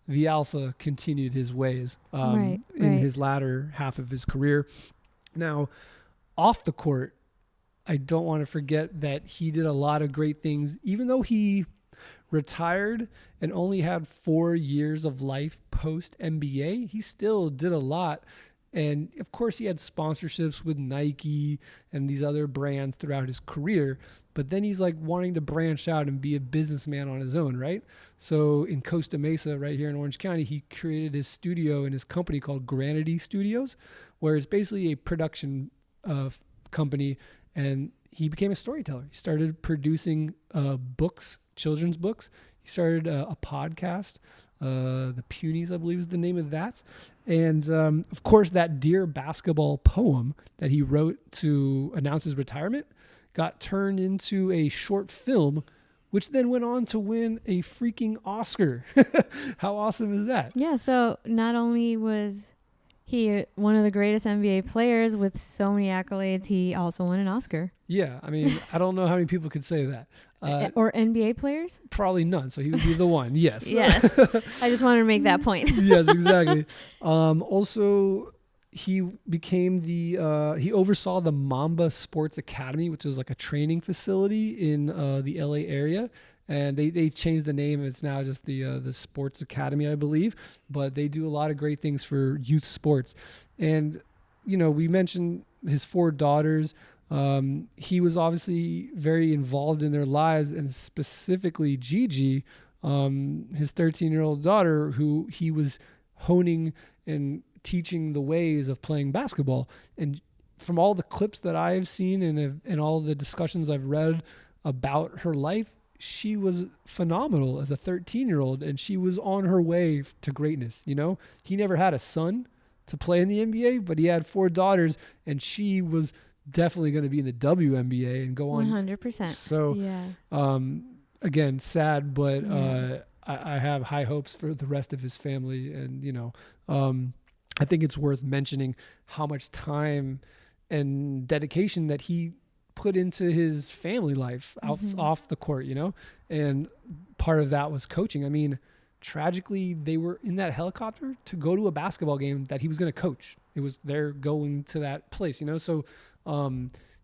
the alpha continued his ways in his latter half of his career. Now, off the court, I don't want to forget that he did a lot of great things. Even though he retired and only had 4 years of life post NBA, he still did a lot. And of course, he had sponsorships with Nike and these other brands throughout his career. But then he's like wanting to branch out and be a businessman on his own, right? So in Costa Mesa, right here in Orange County, he created his studio and his company called Granity Studios, where it's basically a production company. And he became a storyteller. He started producing books, children's books. He started a podcast. The Punies, I believe, is the name of that. And of course, that Dear Basketball poem that he wrote to announce his retirement got turned into a short film, which then went on to win a freaking Oscar. How awesome is that? Yeah, so not only was he one of the greatest NBA players with so many accolades, he also won an Oscar. Yeah, I mean, I don't know how many people could say that. Or NBA players? Probably none, so he would be the one, yes. Yes, I just wanted to make that point. Yes, exactly. Also, he became he oversaw the Mamba Sports Academy, which was like a training facility in the LA area. And they changed the name. It's now just the Sports Academy, I believe. But they do a lot of great things for youth sports. And, we mentioned his 4 daughters. He was obviously very involved in their lives, and specifically Gigi, his 13-year-old daughter, who he was honing and teaching the ways of playing basketball. And from all the clips that I've seen and all the discussions I've read about her life, she was phenomenal as a 13-year-old, and she was on her way to greatness. He never had a son to play in the NBA, but he had 4 daughters, and she was definitely going to be in the WNBA and go on 100%. So again, sad, but I have high hopes for the rest of his family. And I think it's worth mentioning how much time and dedication that he put into his family life off the court, and part of that was coaching. I mean, tragically, they were in that helicopter to go to a basketball game that he was going to coach. It was they're going to that place, so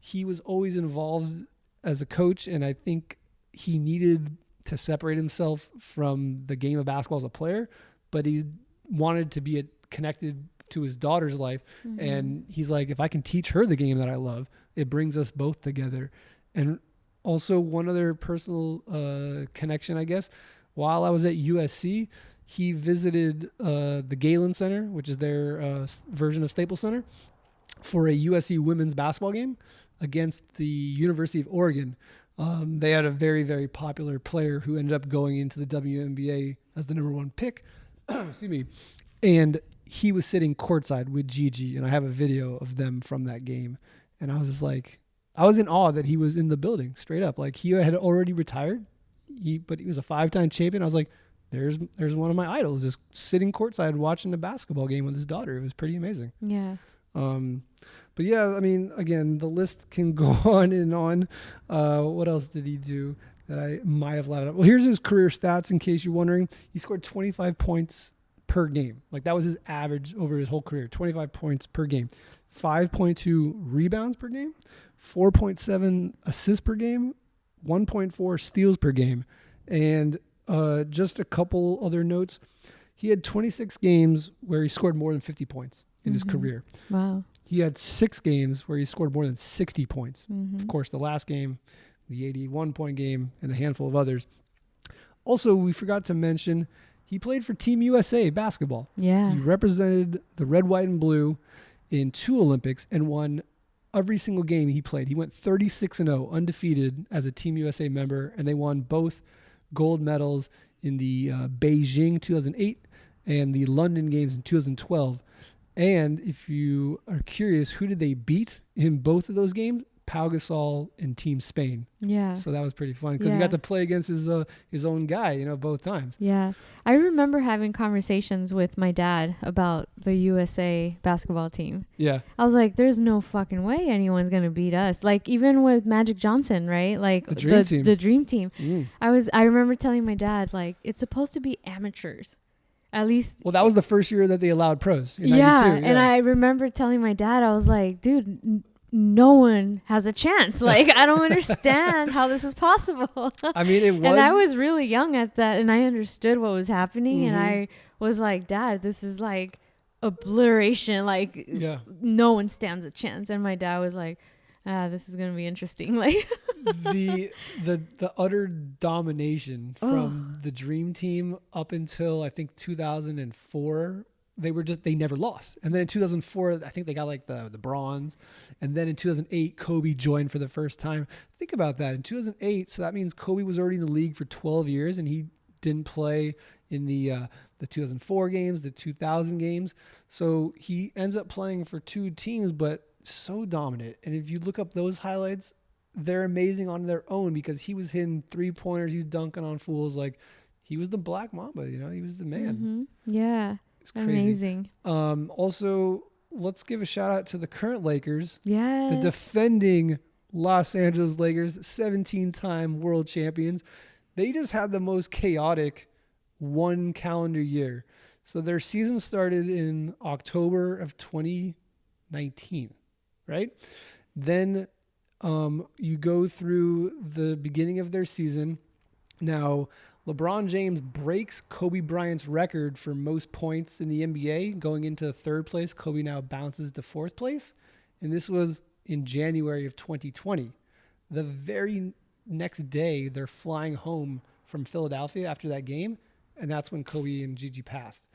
he was always involved as a coach, and I think he needed to separate himself from the game of basketball as a player, but he wanted to be connected to his daughter's life. And he's like, if I can teach her the game that I love, it brings us both together. And also one other personal connection, I guess, while I was at USC, he visited the Galen Center, which is their version of Staples Center, for a USC women's basketball game against the University of Oregon. They had a very, very popular player who ended up going into the WNBA as the number 1 pick. Excuse me. And he was sitting courtside with Gigi, and I have a video of them from that game. And I was just like, I was in awe that he was in the building, straight up. Like, he had already retired, but he was a 5-time champion. I was like, there's one of my idols just sitting courtside watching a basketball game with his daughter. It was pretty amazing. Yeah. But yeah, I mean, again, the list can go on and on. What else did he do that I might have left out? Well, here's his career stats in case you're wondering. He scored 25 points per game. Like, that was his average over his whole career, 25 points per game. 5.2 rebounds per game, 4.7 assists per game, 1.4 steals per game. And just a couple other notes. He had 26 games where he scored more than 50 points in his career. Wow. He had 6 games where he scored more than 60 points. Of course, the last game, the 81-point game, and a handful of others. Also, we forgot to mention, he played for Team USA basketball. Yeah. He represented the red, white, and blue in 2 Olympics and won every single game he played. He went 36-0, undefeated as a Team USA member, and they won both gold medals in the Beijing 2008 and the London Games in 2012. And if you are curious, who did they beat in both of those games? Pau Gasol and Team Spain. Yeah. So that was pretty fun because he got to play against his own guy, both times. Yeah. I remember having conversations with my dad about the USA basketball team. Yeah. I was like, there's no fucking way anyone's going to beat us. Like, even with Magic Johnson, right? Like, the dream team. Mm. I remember telling my dad, like, it's supposed to be amateurs. At least. Well, that was the first year that they allowed pros. In 92, yeah. And I remember telling my dad, I was like, dude, no one has a chance. Like, I don't understand how this is possible. I mean, it was. And I was really young at that, and I understood what was happening. Mm-hmm. And I was like, Dad, this is like obliteration. Like, no one stands a chance. And my dad was like, this is going to be interesting. Like, the utter domination from the Dream Team up until I think 2004. They never lost. And then in 2004, I think they got like the bronze. And then in 2008, Kobe joined for the first time. Think about that. In 2008, so that means Kobe was already in the league for 12 years and he didn't play in the 2004 games, the 2000 games. So he ends up playing for two teams, but so dominant. And if you look up those highlights, they're amazing on their own because he was hitting 3-pointers. He's dunking on fools. Like, he was the Black Mamba, he was the man. Mm-hmm. Yeah. Amazing. Also, let's give a shout out to the current Lakers. Yeah. The defending Los Angeles Lakers, 17-time world champions. They just had the most chaotic one calendar year. So their season started in October of 2019, right? Then you go through the beginning of their season. Now, LeBron James breaks Kobe Bryant's record for most points in the NBA, going into third place. Kobe now bounces to fourth place. And this was in January of 2020. The very next day, they're flying home from Philadelphia after that game. And that's when Kobe and Gigi passed.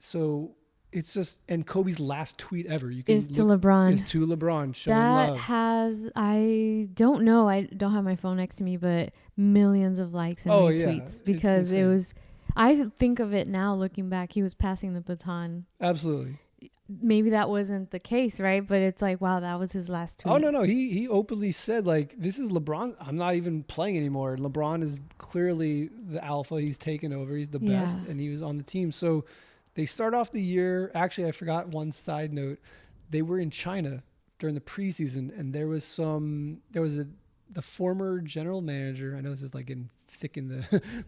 So it's just, and Kobe's last tweet ever is to LeBron, showing love. I don't know, I don't have my phone next to me, but millions of likes and retweets because it was, I think of it now looking back, he was passing the baton. Absolutely. Maybe that wasn't the case, right? But it's like, wow, that was his last tweet. Oh, no. He openly said, like, this is LeBron. I'm not even playing anymore. LeBron is clearly the alpha. He's taken over. He's the best. And he was on the team. So they start off the year. Actually, I forgot one side note. They were in China during the preseason, and there was the former general manager. I know this is like getting thick in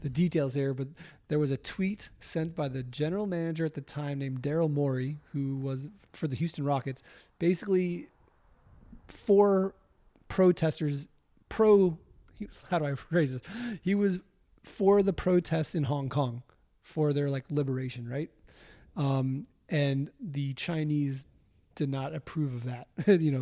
the details here, but there was a tweet sent by the general manager at the time named Daryl Morey, who was for the Houston Rockets, basically for protesters, how do I phrase this? He was for the protests in Hong Kong for their like liberation, right? And the Chinese did not approve of that,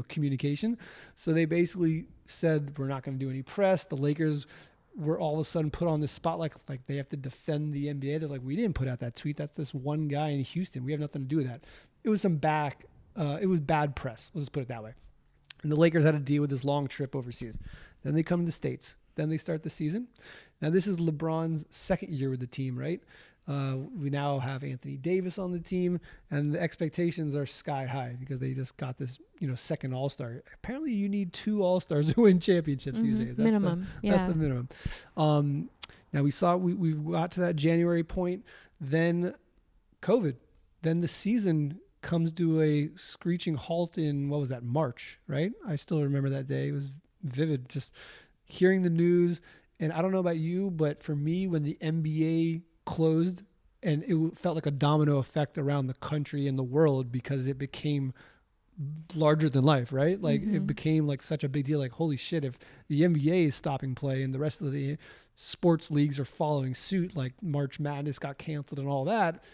communication. So they basically said, we're not going to do any press. The Lakers were all of a sudden put on the spotlight, like they have to defend the NBA. They're like, we didn't put out that tweet. That's this one guy in Houston. We have nothing to do with that. It was it was bad press. Let's just put it that way. And the Lakers had to deal with this long trip overseas. Then they come to the States. Then they start the season. Now this is LeBron's second year with the team, right? We now have Anthony Davis on the team, and the expectations are sky high because they just got this, second All-Star. Apparently, you need 2 All-Stars to win championships these days. That's minimum. That's the minimum. Now we got to that January point, then COVID, then the season comes to a screeching halt in March, right? I still remember that day. It was vivid, just hearing the news. And I don't know about you, but for me, when the NBA closed, and it felt like a domino effect around the country and the world because it became larger than life, right? Like it became like such a big deal. Like, holy shit, if the NBA is stopping play and the rest of the sports leagues are following suit, like March Madness got canceled and all that,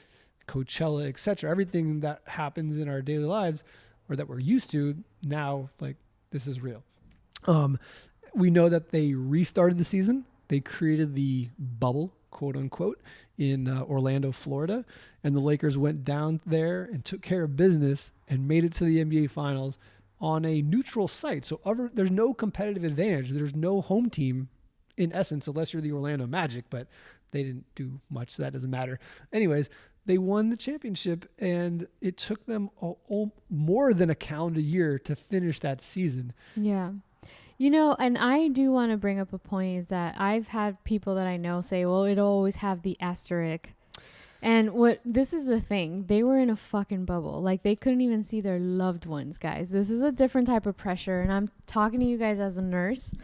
Coachella, etc., everything that happens in our daily lives or that we're used to now, like this is real. We know that they restarted the season. They created the bubble, quote unquote, in Orlando, Florida. And the Lakers went down there and took care of business and made it to the NBA Finals on a neutral site. So there's no competitive advantage. There's no home team in essence, unless you're the Orlando Magic, but they didn't do much, so that doesn't matter. Anyways, they won the championship, and it took them more than a calendar year to finish that season. Yeah. You know, and I do want to bring up a point is that I've had people that I know say, well, it'll always have the asterisk. And this is the thing. They were in a fucking bubble. Like, they couldn't even see their loved ones, guys. This is a different type of pressure. And I'm talking to you guys as a nurse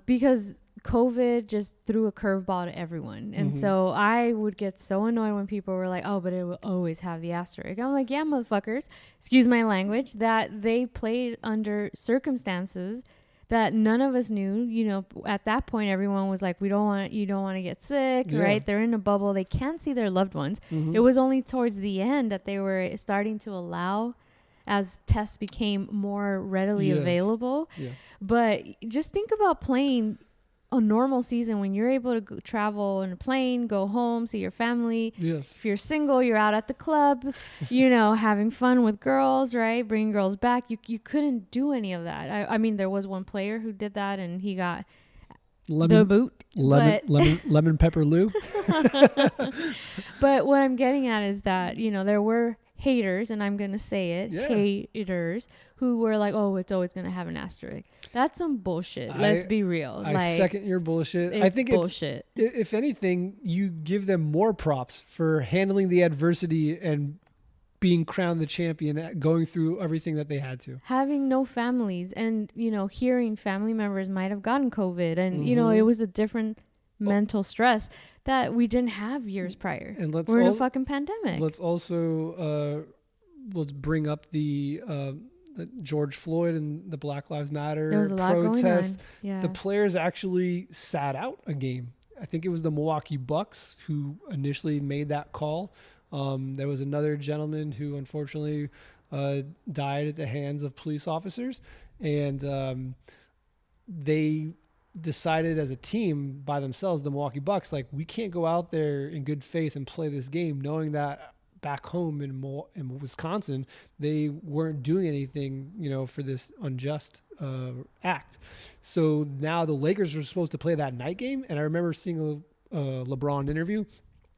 because COVID just threw a curveball to everyone. And so I would get so annoyed when people were like, oh, but it will always have the asterisk. I'm like, yeah, motherfuckers, excuse my language, that they played under circumstances that none of us knew. You know, at that point, everyone was like, you don't want to get sick, right? They're in a bubble. They can't see their loved ones. It was only towards the end that they were starting to allow as tests became more readily available. Yeah. But just think about playing a normal season when you're able to travel in a plane, go home, see your family. Yes. If you're single, you're out at the club, you know, having fun with girls, right? Bringing girls back. You couldn't do any of that. I mean, there was one player who did that and he got the boot. Lemon pepper Lou. But what I'm getting at is that, you know, there were haters, and I'm going to say it, haters, who were like, oh, it's always going to have an asterisk. That's some bullshit. Let's be real. I second your bullshit. I think bullshit. If anything, you give them more props for handling the adversity and being crowned the champion, going through everything that they had to. Having no families and, you know, hearing family members might have gotten COVID and, you know, it was a different mental stress that we didn't have years prior. And we're in a fucking pandemic. Let's also let's bring up the George Floyd and the Black Lives Matter there was a lot protest. Going on. Yeah. The players actually sat out a game. I think it was the Milwaukee Bucks who initially made that call. There was another gentleman who unfortunately died at the hands of police officers, and they decided as a team by themselves, the Milwaukee Bucks, like, we can't go out there in good faith and play this game knowing that back home in Wisconsin, they weren't doing anything, you know, for this unjust act. So now the Lakers were supposed to play that night game. And I remember seeing a LeBron interview,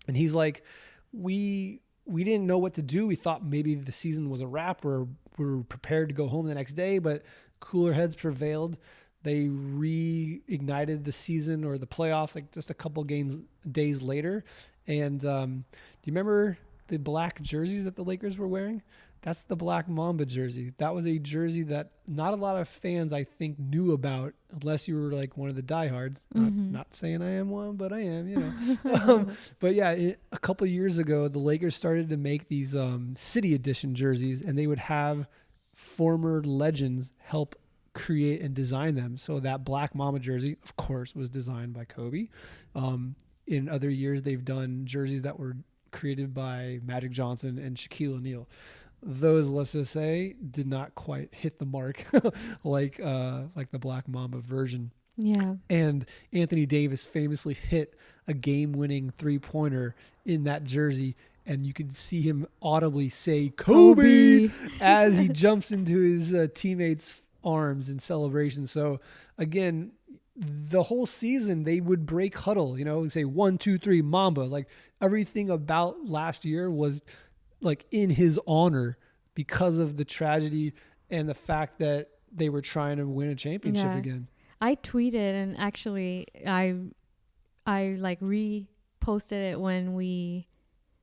and he's like, we didn't know what to do. We thought maybe the season was a wrap, or we were prepared to go home the next day, but cooler heads prevailed. They reignited the season or the playoffs like just a couple days later. And do you remember the black jerseys that the Lakers were wearing? That's the black Mamba jersey. That was a jersey that not a lot of fans, I think, knew about unless you were like one of the diehards. Not saying I am one, but I am, you know. But yeah, a couple of years ago, the Lakers started to make these city edition jerseys, and they would have former legends help create and design them. So that black Mamba jersey, of course, was designed by Kobe. In other years, they've done jerseys that were created by Magic Johnson and Shaquille O'Neal. Those, let's just say, did not quite hit the mark like the black Mamba version. Yeah. And Anthony Davis famously hit a game-winning three-pointer in that jersey, and you could see him audibly say Kobe as he jumps into his teammates' arms in celebration. So again, the whole season they would break huddle, you know, and say 1, 2, 3 Mamba. Like everything about last year was like in his honor because of the tragedy and the fact that they were trying to win a championship again. I tweeted, and actually I like reposted it when we.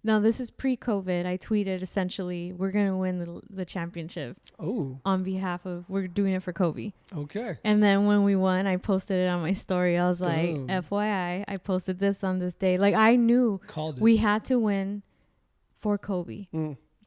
No, this is pre-COVID. I tweeted essentially, we're going to win the championship. Oh. On behalf of, we're doing it for Kobe. Okay. And then when we won, I posted it on my story. I was like, FYI, I posted this on this day. Like, I knew we had to win for Kobe.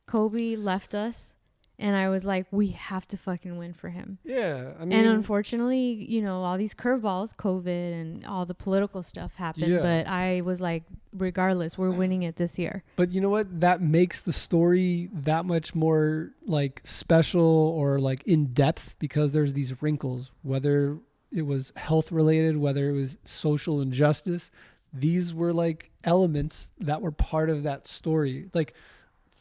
Kobe left us. And I was like, we have to fucking win for him. Yeah. I mean, and unfortunately, you know, all these curveballs, COVID and all the political stuff happened. Yeah. But I was like, regardless, we're winning it this year. But you know what? That makes the story that much more like special or like in depth because there's these wrinkles, whether it was health related, whether it was social injustice. These were like elements that were part of that story. Like,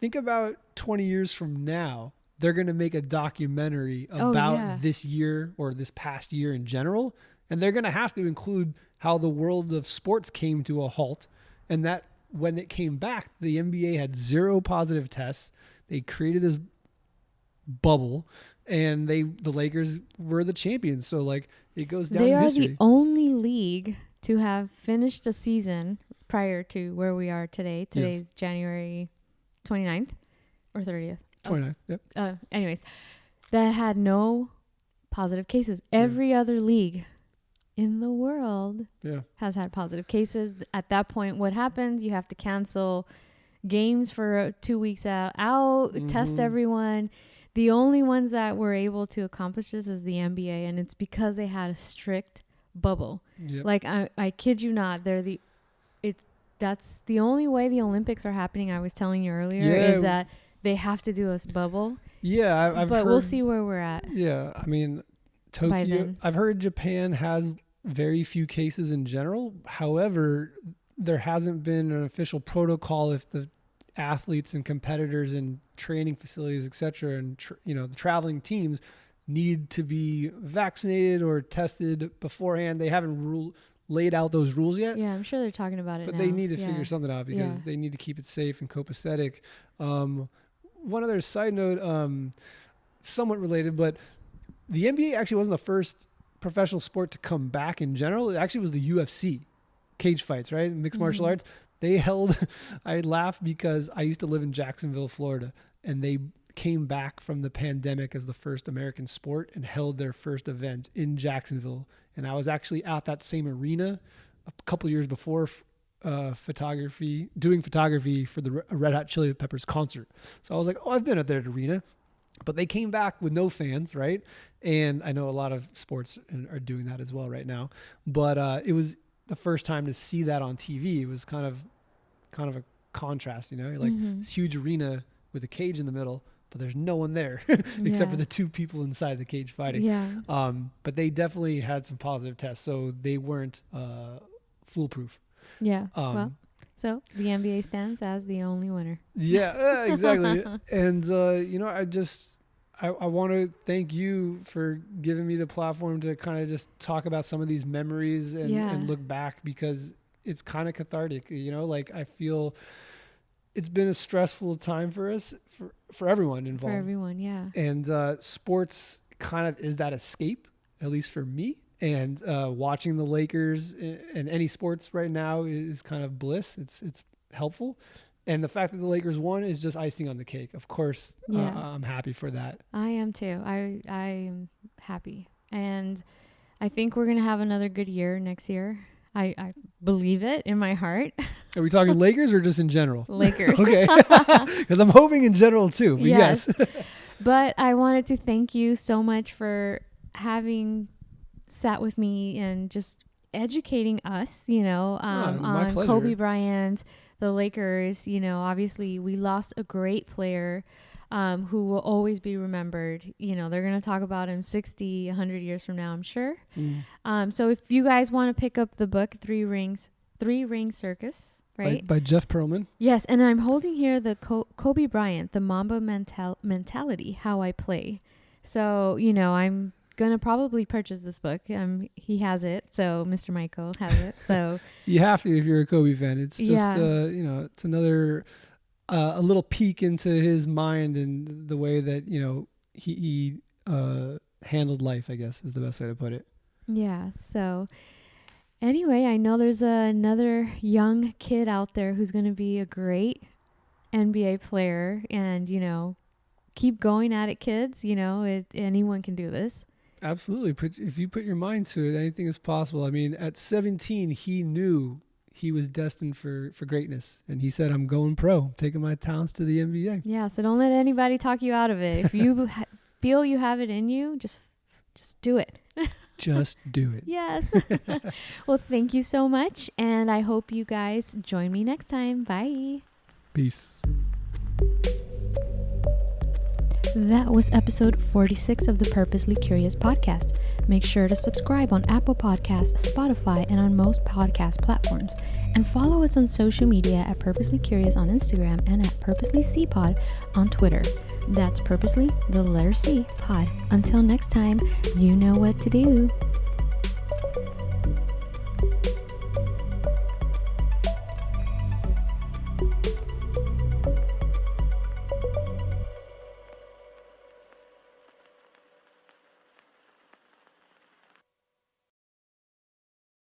think about 20 years from now. they're going to make a documentary about this year or this past year in general. And they're going to have to include how the world of sports came to a halt. And that when it came back, the NBA had 0 positive tests. They created this bubble, and the Lakers were the champions. So like it goes down in history. They are the only league to have finished a season prior to where we are today. Today's January 29th or 30th. 29th, yep. Anyways, that had no positive cases. Every other league in the world has had positive cases. At that point, what happens? You have to cancel games for 2 weeks out, test everyone. The only ones that were able to accomplish this is the NBA, and it's because they had a strict bubble. Yep. Like I kid you not, that's the only way the Olympics are happening. I was telling you earlier is that they have to do a bubble. Yeah, I've but heard, we'll see where we're at. Yeah, I mean, Tokyo. I've heard Japan has very few cases in general. However, there hasn't been an official protocol if the athletes and competitors and training facilities, etc., and the traveling teams need to be vaccinated or tested beforehand. They haven't laid out those rules yet. Yeah, I'm sure they're talking about it but now. They need to figure something out because they need to keep it safe and copacetic. One other side note, somewhat related, but the NBA actually wasn't the first professional sport to come back in general. It actually was the UFC, cage fights, right? Mixed martial arts. They held, I laugh because I used to live in Jacksonville, Florida, and they came back from the pandemic as the first American sport and held their first event in Jacksonville. And I was actually at that same arena a couple of years before doing photography for the Red Hot Chili Peppers concert. So I was like, I've been at that arena. But they came back with no fans, right? And I know a lot of sports are doing that as well right now. But it was the first time to see that on TV. It was kind of a contrast, like this huge arena with a cage in the middle, but there's no one there except for the 2 people inside the cage fighting. Yeah. But they definitely had some positive tests, so they weren't foolproof. Yeah. So the NBA stands as the only winner. Yeah, exactly. And, I want to thank you for giving me the platform to kind of just talk about some of these memories and look back, because it's kind of cathartic, like I feel it's been a stressful time for us, for everyone involved. For everyone, yeah. And sports kind of is that escape, at least for me. And watching the Lakers and any sports right now is kind of bliss. It's helpful. And the fact that the Lakers won is just icing on the cake. Of course, I'm happy for that. I am too. I am happy. And I think we're going to have another good year next year. I believe it in my heart. Are we talking Lakers or just in general? Lakers. Okay. Because I'm hoping in general too. But yes. But I wanted to thank you so much for having sat with me and just educating us, on Kobe Bryant, the Lakers. Obviously we lost a great player who will always be remembered. They're going to talk about him 60, 100 years from now, I'm sure. So if you guys want to pick up the book, Three Ring Circus, right? By Jeff Pearlman. Yes. And I'm holding here the Kobe Bryant, the Mamba mentality, how I play. So, I'm going to probably purchase this book. He has it. So Mr. Michael has it. So you have to, if you're a Kobe fan. It's just, it's another, a little peek into his mind and the way that, he handled life, I guess is the best way to put it. Yeah. So anyway, I know there's another young kid out there who's going to be a great NBA player, and, keep going at it, kids. Anyone can do this. Absolutely. If you put your mind to it, anything is possible. I mean, at 17, he knew he was destined for greatness. And he said, I'm going pro, I'm taking my talents to the NBA. Yeah, so don't let anybody talk you out of it. If you feel you have it in you, just do it. Just do it. Yes. Well, thank you so much. And I hope you guys join me next time. Bye. Peace. That was episode 46 of the Purposely Curious podcast. Make sure to subscribe on Apple Podcasts, Spotify, and on most podcast platforms. And follow us on social media at Purposely Curious on Instagram and at Purposely CPod on Twitter. That's purposely the letter C, pod. Until next time, you know what to do.